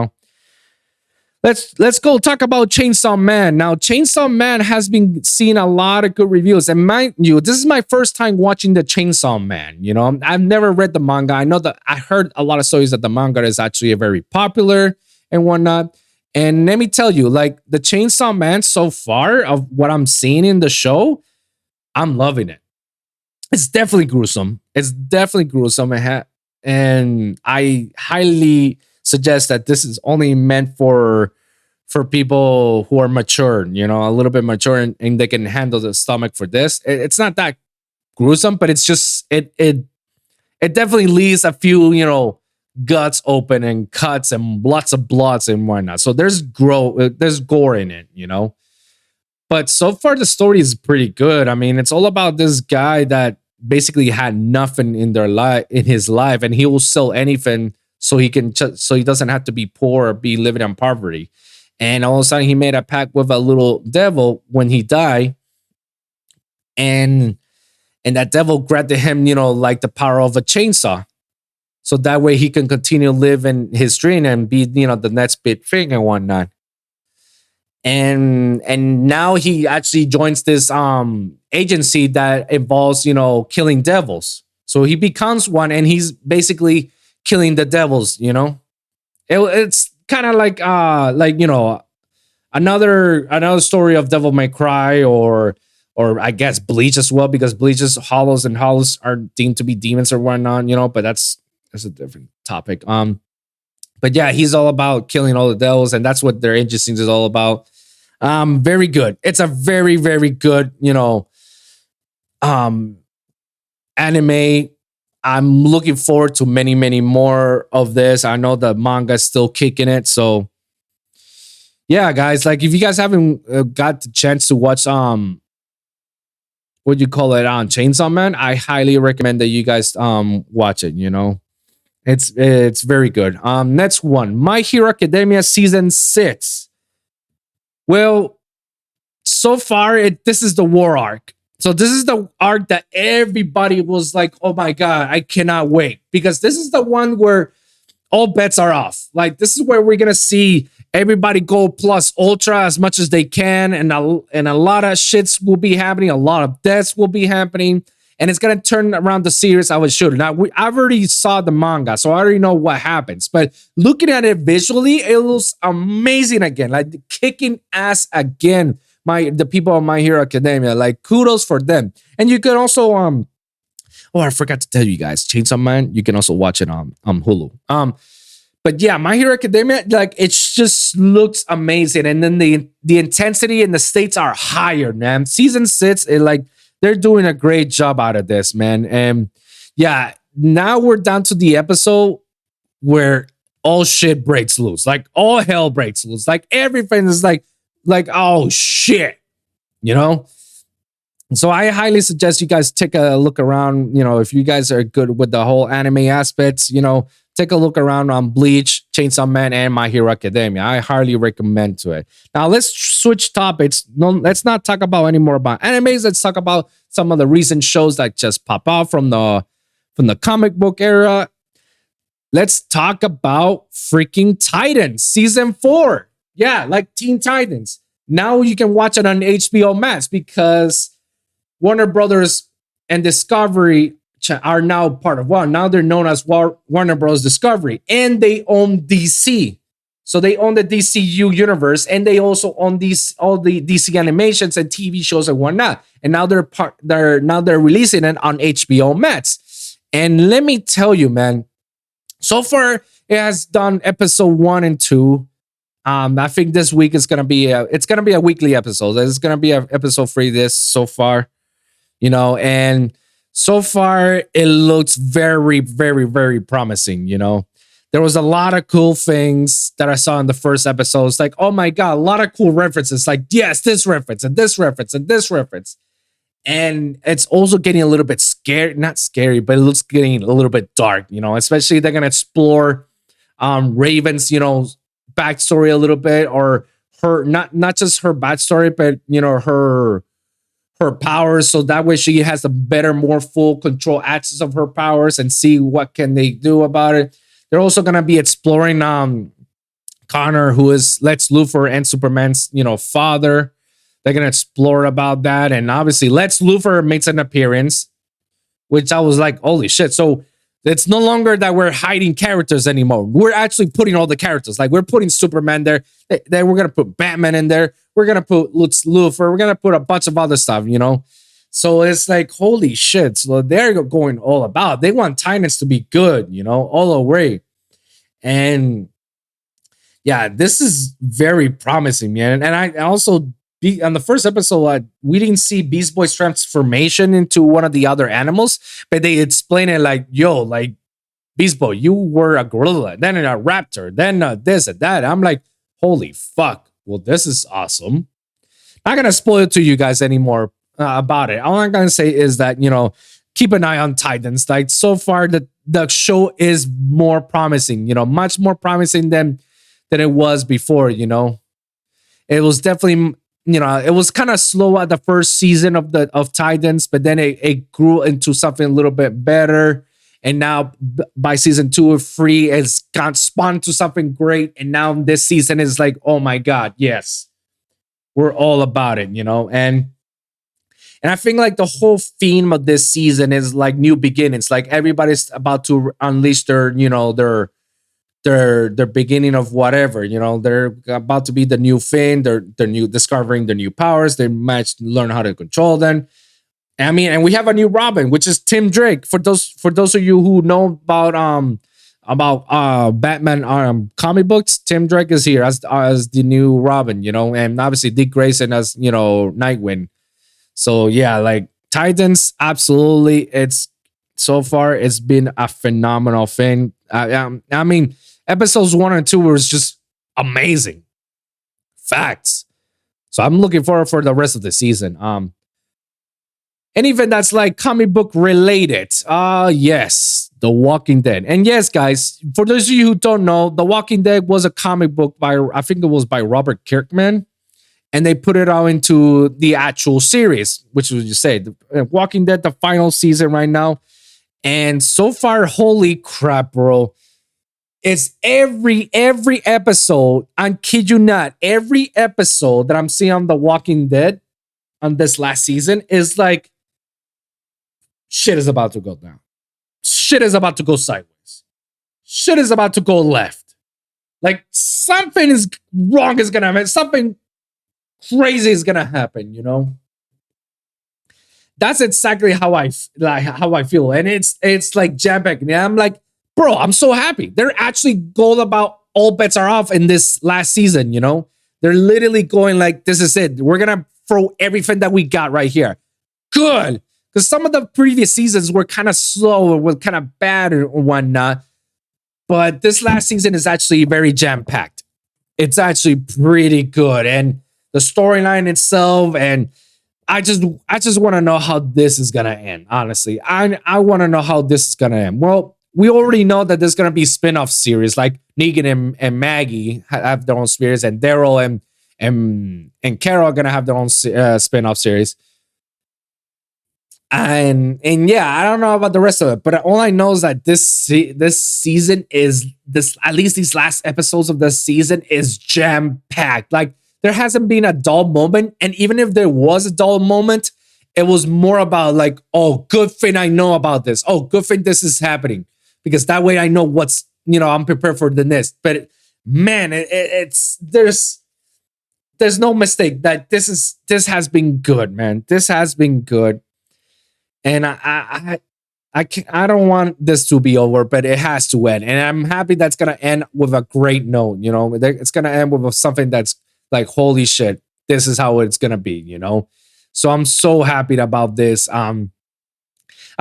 Let's go talk about Chainsaw Man. Now, Chainsaw Man has been seeing a lot of good reviews. And mind you, this is my first time watching the Chainsaw Man. I've never read the manga. I know that I heard a lot of stories that the manga is actually very popular and whatnot. And let me tell you, like, the Chainsaw Man so far, of what I'm seeing in the show, I'm loving it. It's definitely gruesome. And I highly suggest that this is only meant for people who are mature, a little bit mature, and they can handle the stomach for this. It's not that gruesome, but it's just it definitely leaves a few guts open and cuts and lots of bloods and whatnot. So there's gore in it, But so far the story is pretty good. I mean, it's all about this guy that basically had nothing in his life, and he will sell anything so he doesn't have to be poor or be living in poverty. And all of a sudden he made a pact with a little devil when he died, and that devil granted him, like the power of a chainsaw, so that way he can continue living his dream and be, the next big thing and whatnot. And now he actually joins this agency that involves, killing devils. So he becomes one, and he's basically killing the devils. It's kind of like another story of Devil May Cry, or I guess Bleach as well, because Bleach's hollows are deemed to be demons or whatnot. But that's a different topic. But yeah, he's all about killing all the devils, and that's what their agency is all about. Very good. It's a very, very good, anime. I'm looking forward to many, many more of this. I know the manga is still kicking it. So yeah, guys, like, if you guys haven't got the chance to watch, Chainsaw Man, I highly recommend that you guys watch it. It's very good. Next one, My Hero Academia season 6. Well, so far this is the war arc. So this is the arc that everybody was like, oh my god, I cannot wait, because this is the one where all bets are off. Like, this is where we're gonna see everybody go plus ultra as much as they can, and a lot of shits will be happening, a lot of deaths will be happening, and it's gonna turn around the series I was shooting. Now, I've already saw the manga, so I already know what happens. But looking at it visually, it looks amazing again, like kicking ass again. The people of My Hero Academia, like, kudos for them. And you can also I forgot to tell you guys, Chainsaw Man, you can also watch it on Hulu. But yeah, My Hero Academia, like, it just looks amazing. And then the intensity and the stakes are higher, man. Season 6, they're doing a great job out of this, man. And yeah, now we're down to the episode where all shit breaks loose. Like, all hell breaks loose. Like, everything is like, oh shit, So I highly suggest you guys take a look around. If you guys are good with the whole anime aspects, take a look around on Bleach, Chainsaw Man, and My Hero Academia. I highly recommend to it. Now let's switch topics. No, let's not talk about any more about animes. Let's talk about some of the recent shows that just pop out from the from the comic book era. Let's talk about freaking Titans season 4. Yeah, like Teen Titans. Now you can watch it on HBO Max because Warner Brothers and Discovery are now part of one. Now they're known as Warner Bros. Discovery, and they own DC. So they own the DCU universe, and they also own all the DC animations and TV shows and whatnot. And now they're releasing it on HBO Max. And let me tell you, man, so far it has done episode 1 and 2. I think this week is gonna be a weekly episode. It's gonna be an episode 3 this so far, and so far it looks very, very, very promising. There was a lot of cool things that I saw in the first episode. It's like, oh my God, a lot of cool references. Like, yes, this reference and this reference and this reference. And it's also getting a little bit scary, not scary, but it looks getting a little bit dark, especially they're going to explore Raven's, backstory a little bit, or her, not just her backstory, but, her powers. So that way she has a better, more full control access of her powers and see what can they do about it. They're also going to be exploring Connor, who is Lex Luthor and Superman's, father. They're going to explore about that. And obviously, Lex Luthor makes an appearance, which I was like, holy shit. So it's no longer that we're hiding characters anymore. We're actually putting all the characters. Like, we're putting Superman there. Then we're going to put Batman in there. We're going to put Lex Luthor. We're going to put a bunch of other stuff, So it's like, holy shit. So they're going all about. They want Titans to be good, all the way. And yeah, this is very promising, man. And I also, on the first episode, we didn't see Beast Boy's transformation into one of the other animals, but they explain it like, yo, like, Beast Boy, you were a gorilla, then a raptor, then this and that. I'm like, holy fuck. Well, this is awesome. Not going to spoil it to you guys anymore about it. All I'm going to say is that, keep an eye on Titans. Like, so far, the show is more promising, much more promising than it was before, It was definitely, it was kind of slow at the first season of Titans, but then it grew into something a little bit better. And now by season 2 or 3, it's got spawned to something great. And now this season is like, oh my God, yes, we're all about it, And I think like the whole theme of this season is like new beginnings. Like, everybody's about to unleash their beginning of whatever. They're about to be the new thing. They're discovering their new powers. They might learn how to control them. And we have a new Robin, which is Tim Drake. For those of you who know about Batman comic books, Tim Drake is here as the new Robin. And obviously Dick Grayson as Nightwing. So yeah, like Titans, absolutely. It's been a phenomenal thing. I mean, episodes 1 and 2 was just amazing. Facts. So I'm looking forward for the rest of the season. Anything that's like comic book related. Yes, The Walking Dead. And yes, guys, for those of you who don't know, The Walking Dead was a comic book I think it was by Robert Kirkman. And they put it out into the actual series, which was, you say, The Walking Dead, the final season right now. And so far, holy crap, bro. It's every episode, I kid you not, every episode that I'm seeing on The Walking Dead on this last season is like, shit is about to go down. Shit is about to go sideways. Shit is about to go left. Like, something is wrong is going to happen. Something crazy is gonna happen, That's exactly how I feel, and it's like jam-packed. And I'm like, bro, I'm so happy. They're actually going about all bets are off in this last season. They're literally going like, this is it. We're gonna throw everything that we got right here. Good, because some of the previous seasons were kind of slow and were kind of bad and whatnot. But this last season is actually very jam-packed. It's actually pretty good, and the storyline itself, and I just want to know how this is gonna end. Honestly, I want to know how this is gonna end. Well, we already know that there's gonna be spin-off series, like Negan and Maggie have their own series, and Daryl and Carol are gonna have their own spin-off series. And yeah, I don't know about the rest of it, but all I know is that this season is this, at least these last episodes of this season is jam packed. Like there hasn't been a dull moment, and even if there was a dull moment, it was more about like, oh, good thing I know about this. Oh, good thing this is happening, because that way I know what's, I'm prepared for the next. But man, it's there's no mistake that this has been good, man. This has been good. And I don't want this to be over, but it has to end. And I'm happy that's gonna end with a great note. It's gonna end with something that's like, holy shit, this is how it's gonna be. So I'm so happy about this. I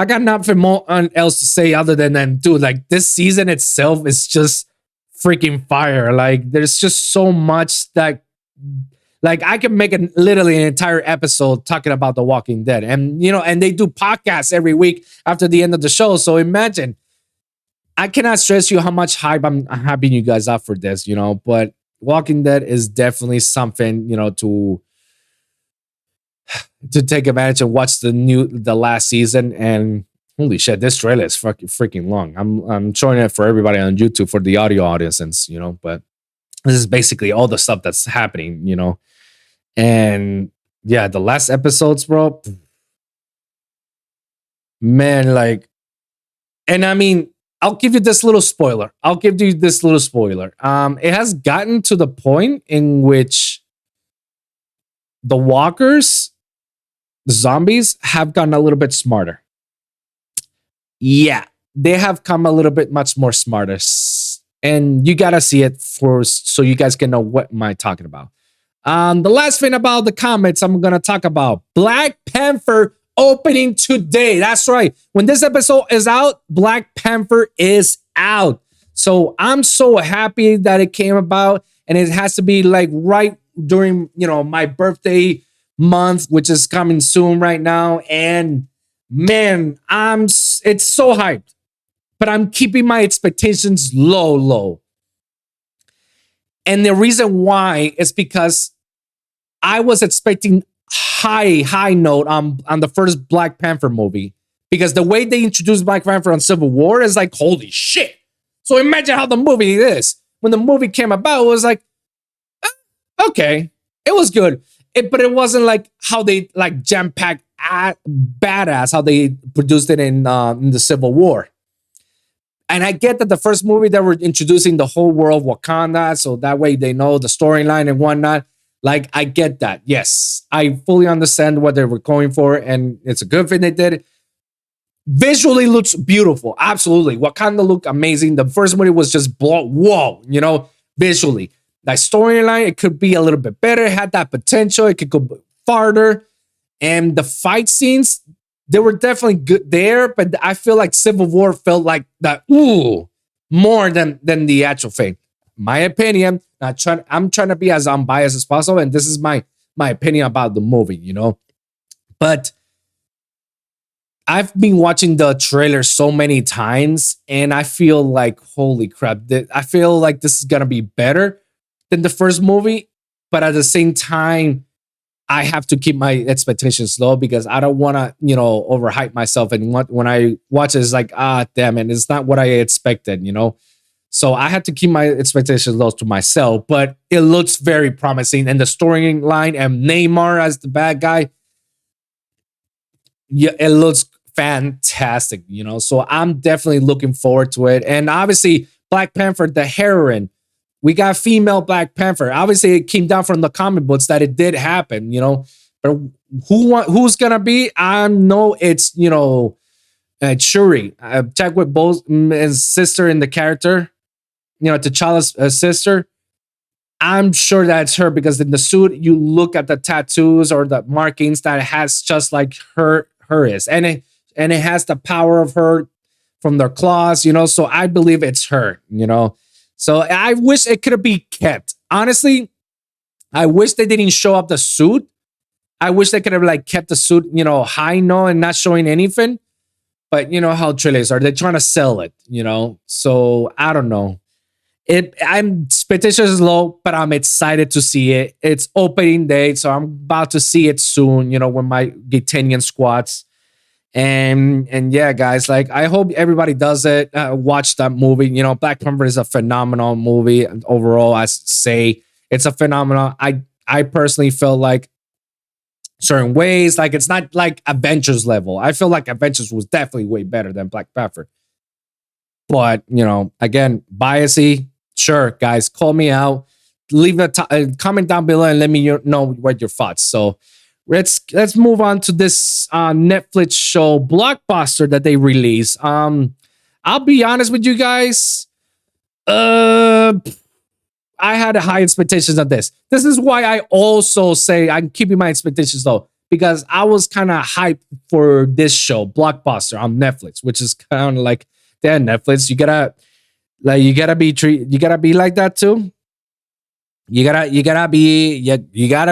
got nothing more else to say other than dude, like this season itself is just freaking fire. Like there's just so much that. Like I can make literally an entire episode talking about The Walking Dead, and and they do podcasts every week after the end of the show. So imagine, I cannot stress you how much hype I'm hyping you guys up for this. But Walking Dead is definitely something to take advantage and watch the last season. And holy shit, this trailer is freaking long. I'm showing it for everybody on YouTube for the audio audience, but this is basically all the stuff that's happening, And yeah, the last episodes, bro, man, like, and I mean, I'll give you this little spoiler. It has gotten to the point in which the walkers, the zombies, have gotten a little bit smarter. Yeah, they have come a little bit much more smarter. And you gotta see it first so you guys can know what am I talking about. The last thing about the comments I'm gonna talk about, Black Panther opening today. That's right. When this episode is out, Black Panther is out. So I'm so happy that it came about, and it has to be like right during my birthday month, which is coming soon right now. And man, it's so hyped, but I'm keeping my expectations low. And the reason why is because I was expecting high note on the first Black Panther movie, because the way they introduced Black Panther on Civil War is like, holy shit. So imagine how the movie is. When the movie came about, it was like, okay, it was good. But it wasn't like how they like jam-packed badass how they produced it in the Civil War. And I get that the first movie they were introducing the whole world Wakanda, so that way they know the storyline and whatnot. Like, I get that. Yes, I fully understand what they were going for, and it's a good thing they did. Visually looks beautiful. Absolutely. Wakanda looked amazing. The first movie was just whoa, visually. That storyline, it could be a little bit better. It had that potential. It could go farther. And the fight scenes, they were definitely good there, but I feel like Civil War felt like that, more than the actual thing. My opinion. I'm trying to be as unbiased as possible, and this is my opinion about the movie, But I've been watching the trailer so many times, and I feel like, holy crap, I feel like this is gonna be better than the first movie, but at the same time, I have to keep my expectations low because I don't want to, overhype myself. And when I watch it, it's like, damn it, it's not what I expected, So I had to keep my expectations low to myself, but it looks very promising. And the storyline and Neymar as the bad guy, yeah, it looks fantastic, So I'm definitely looking forward to it. And obviously, Black Panther, the heroine, we got female Black Panther. Obviously, it came down from the comic books that it did happen, But who's gonna be? I know it's Shuri. Check with both his sister in the character. T'Challa's sister. I'm sure that's her because in the suit, you look at the tattoos or the markings that it has just like her is. And it has the power of her from their claws, So I believe it's her, So I wish it could have been kept. Honestly, I wish they didn't show up the suit. I wish they could have kept the suit, high note and not showing anything. But you know how trailers are. They're trying to sell it, So I don't know. I'm expectations is low, but I'm excited to see it. It's opening day, so I'm about to see it soon, when my Gitanian squats. And yeah, guys, like I hope everybody does it. Watch that movie. You know, Black Panther is a phenomenal movie overall. I say it's a phenomenal. I personally feel like certain ways, like it's not like Avengers level. I feel like Avengers was definitely way better than Black Panther. But you know, again, biasy. Sure, guys, call me out. Leave a comment down below and let me know what your thoughts. So let's move on to this Netflix show Blockbuster that they released. I'll be honest with you guys. I had high expectations of this. This is why I also say I'm keeping my expectations low, because I was kind of hyped for this show Blockbuster on Netflix, which is kind of like, damn, Netflix, you gotta be like that too. You gotta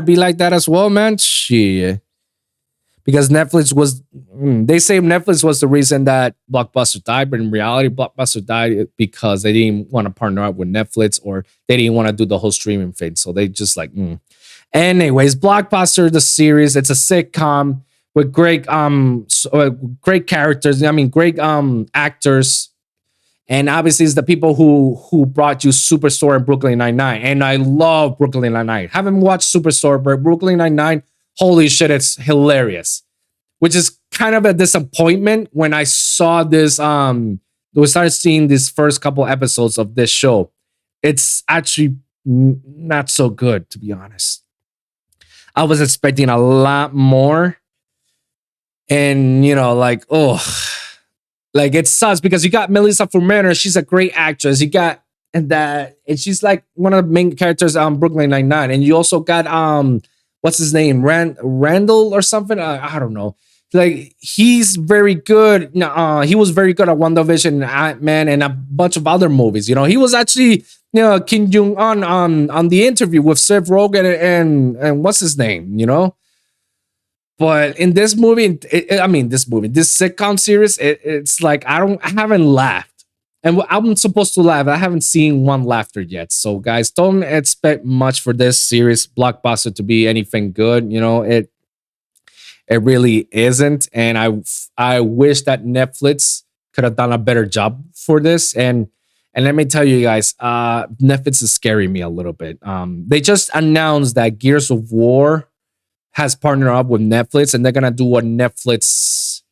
be like that as well, man. Shit. Because Netflix was, they say Netflix was the reason that Blockbuster died, but in reality, Blockbuster died because they didn't want to partner up with Netflix, or they didn't want to do the whole streaming thing. So they just like, Anyways, Blockbuster, the series, it's a sitcom with great characters. I mean, great actors. And obviously, it's the people who brought you Superstore and Brooklyn Nine-Nine. And I love Brooklyn Nine-Nine. Haven't watched Superstore, but Brooklyn Nine-Nine, holy shit, it's hilarious. Which is kind of a disappointment when I saw this. We started seeing these first couple episodes of this show. It's actually not so good, to be honest. I was expecting a lot more. And, you know, like, like it sucks because you got Melissa Furman. She's a great actress. You got and she's like one of the main characters on Brooklyn Nine-Nine. And you also got what's his name? Randall or something? I don't know. Like he's very good. He was very good at WandaVision and Ant-Man and a bunch of other movies. You know, he was actually, you know, Kim Jong-un on the interview with Seth Rogen and what's his name, you know? But in this movie, this sitcom series, it's like I haven't laughed, and I'm supposed to laugh. I haven't seen one laughter yet. So guys, don't expect much for this series Blockbuster to be anything good. You know, it really isn't, and I wish that Netflix could have done a better job for this. And let me tell you guys, Netflix is scaring me a little bit. They just announced that Gears of War has partnered up with Netflix, and they're gonna do a Netflix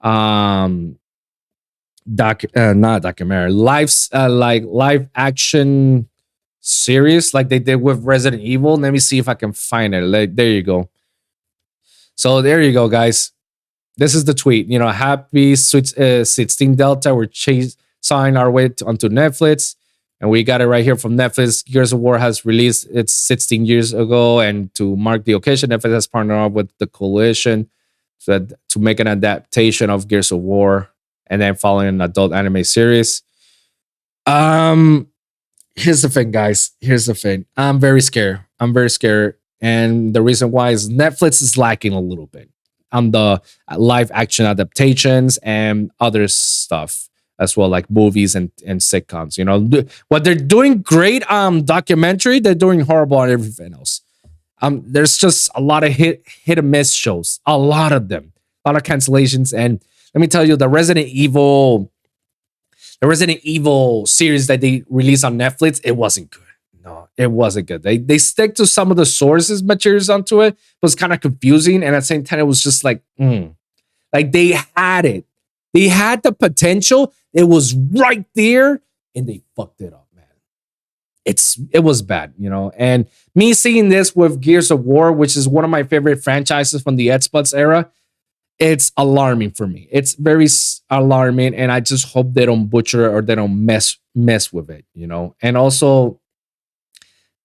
not documentary, live action series like they did with Resident Evil. Let me see if I can find it. There you go. So there you go, guys. This is the tweet. You know, happy 16 Delta. We're sawing our way onto Netflix. And we got it right here from Netflix. Gears of War has released its 16 years ago. And to mark the occasion, Netflix has partnered up with the Coalition to make an adaptation of Gears of War and then following an adult anime series. Here's the thing, guys. Here's the thing. I'm very scared. And the reason why is Netflix is lacking a little bit on the live action adaptations and other stuff as well, like movies and sitcoms. You know, what they're doing great documentary, they're doing horrible on everything else. There's just a lot of hit and miss shows, a lot of them, a lot of cancellations. And let me tell you, the Resident Evil series that they released on Netflix, it wasn't good. No, it wasn't good. They stick to some of the sources materials onto it. It was kind of confusing, and at the same time, it was just like, like they had it. They had the potential. It was right there, and they fucked it up, man. It was bad, you know. And me seeing this with Gears of War, which is one of my favorite franchises from the Xbox era, it's alarming for me. It's very alarming, and I just hope they don't butcher or they don't mess with it, you know. And also,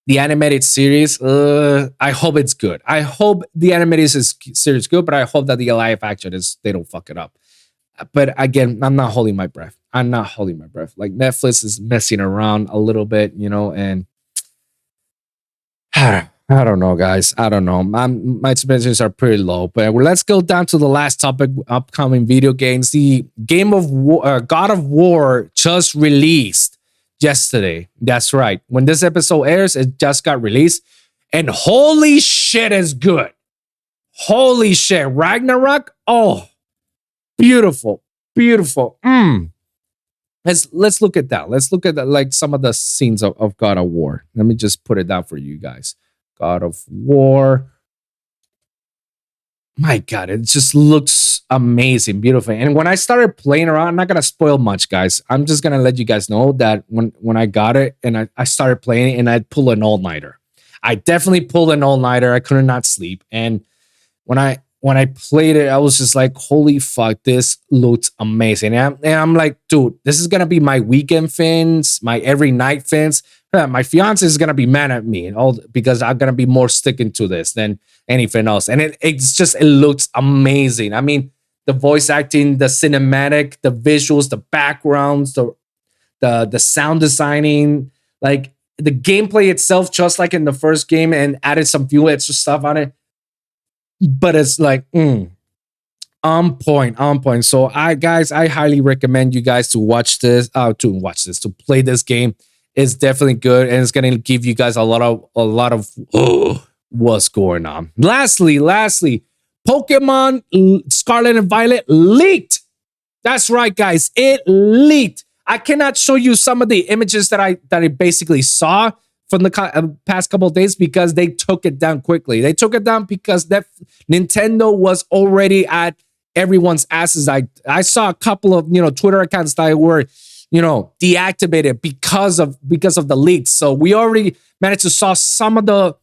the animated series, I hope it's good. I hope the animated series is good, but I hope that the live action they don't fuck it up. But again, I'm not holding my breath. Like Netflix is messing around a little bit, you know, and I don't know, guys. I don't know. My expectations are pretty low. But let's go down to the last topic, upcoming video games. The game of War, God of War just released yesterday. That's right. When this episode airs, it just got released. And holy shit, it's good. Holy shit. Ragnarok, oh, Beautiful, beautiful. Let's look at that. Let's look at like some of the scenes of God of War. Let me just put it down for you guys. God of War. My God, it just looks amazing, beautiful. And when I started playing around, I'm not gonna spoil much, guys. I'm just gonna let you guys know that when I got it and I started playing it and I'd pull an all-nighter. I definitely pulled an all-nighter. I could not sleep. And when I played it, I was just like, holy fuck, this looks amazing. And I'm like, dude, this is gonna be my weekend fins, my every night fins. My fiance is gonna be mad at me because I'm gonna be more sticking to this than anything else. And it looks amazing. I mean, the voice acting, the cinematic, the visuals, the backgrounds, the sound designing, like the gameplay itself, just like in the first game, and added some few extra stuff on it. But it's like on point. So I highly recommend you guys to watch this, to play this game. It's definitely good, and it's gonna give you guys a lot of what's going on. Lastly, Pokemon Scarlet and Violet leaked. That's right, guys, it leaked. I cannot show you some of the images that I basically saw from the past couple of days because they took it down quickly. They took it down because that Nintendo was already at everyone's asses. I saw a couple of Twitter accounts that were deactivated because of the leaks. So we already managed to saw some of the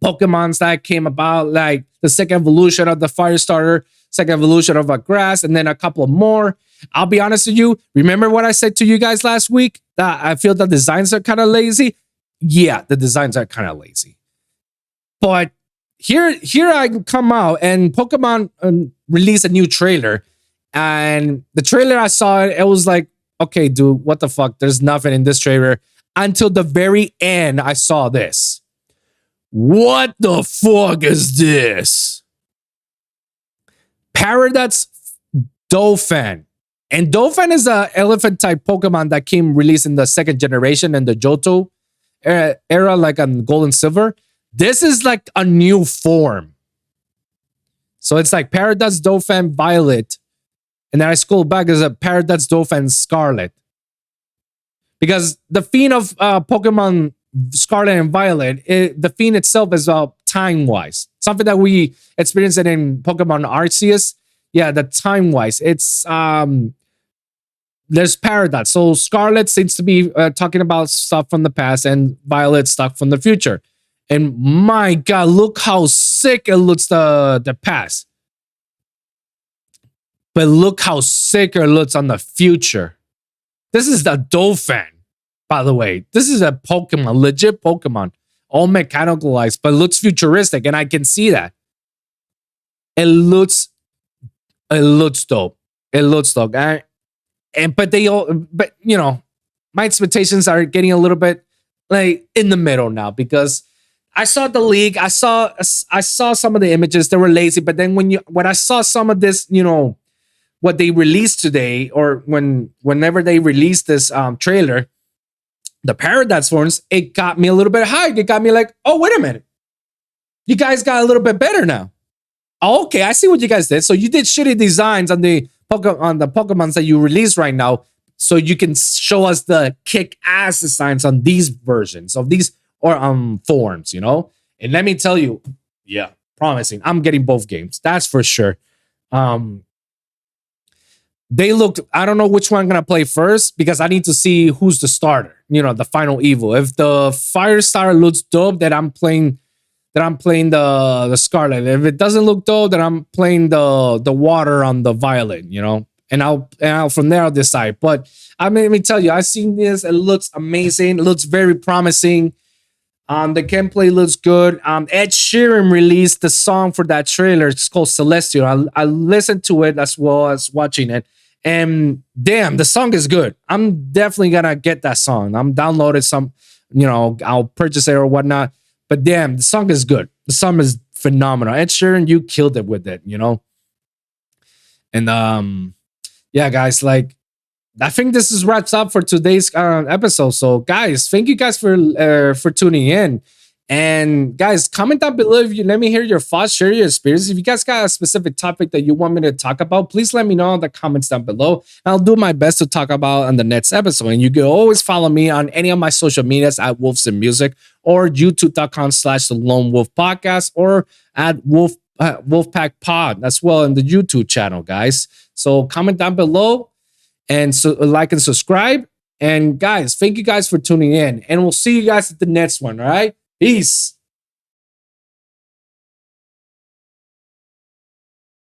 Pokemons that came about, like the second evolution of the Fire Starter, second evolution of a Grass, and then a couple more. I'll be honest with you. Remember what I said to you guys last week? That I feel the designs are kind of lazy. Yeah, the designs are kind of lazy. But here I come out and Pokemon released a new trailer. And the trailer I saw, it was like, okay, dude, what the fuck? There's nothing in this trailer. Until the very end, I saw this. What the fuck is this? Paradox Dolphin. And Dolphin is an elephant type Pokemon that came released in the second generation in the Johto era, like on Gold and Silver. This is like a new form. So it's like Paradox Dolphin Violet. And then I scroll back as a Paradox Dolphin Scarlet. Because the theme of Pokemon Scarlet and Violet, the theme itself is time-wise. Something that we experienced in Pokemon Arceus. Yeah, the time-wise. It's there's Paradox. So Scarlet seems to be talking about stuff from the past and Violet stuff from the future. And my God, look how sick it looks the past. But look how sick it looks on the future. This is the Dolphin, by the way. This is a Pokemon, legit Pokemon. All mechanicalized, but looks futuristic, and I can see that. It looks dope. It looks dope. But my expectations are getting a little bit like in the middle now because I saw the leak. I saw some of the images. They were lazy, but then when I saw some of this, what they released today, or whenever they released this trailer, the Paradox forms, it got me a little bit hyped. It got me like, oh, wait a minute. You guys got a little bit better now. Oh, okay, I see what you guys did. So you did shitty designs on the Pokemons that you released right now, so you can show us the kick-ass designs on these versions of these forms, And let me tell you, yeah, promising. I'm getting both games. That's for sure. They looked, I don't know which one I'm going to play first because I need to see who's the starter, the final evil. If the Fire Starter looks dope, then I'm playing the Scarlet. If it doesn't look dope, then I'm playing the Water on the Violet, and I'll from there I'll decide. But let me tell you, I've seen this. It looks amazing. It looks very promising. The gameplay looks good. Ed Sheeran released the song for that trailer. It's called Celestial. I listened to it as well as watching it. And damn, the song is good. I'm definitely gonna get that song. I'm downloaded some, I'll purchase it or whatnot. But damn, the song is good. The song is phenomenal. Ed Sheeran, you killed it with it, And yeah, guys, like I think this is wraps up for today's episode. So, guys, thank you guys for tuning in. And guys, comment down below if you let me hear your thoughts, share your experience. If you guys got a specific topic that you want me to talk about, please let me know in the comments down below. I'll do my best to talk about on the next episode. And you can always follow me on any of my social medias at Wolves in Music or youtube.com/The Lone Wolv Podcast or at Wolfpack Pod as well in the YouTube channel, guys. So comment down below and so like and subscribe. And guys, thank you guys for tuning in. And we'll see you guys at the next one. All right. Peace.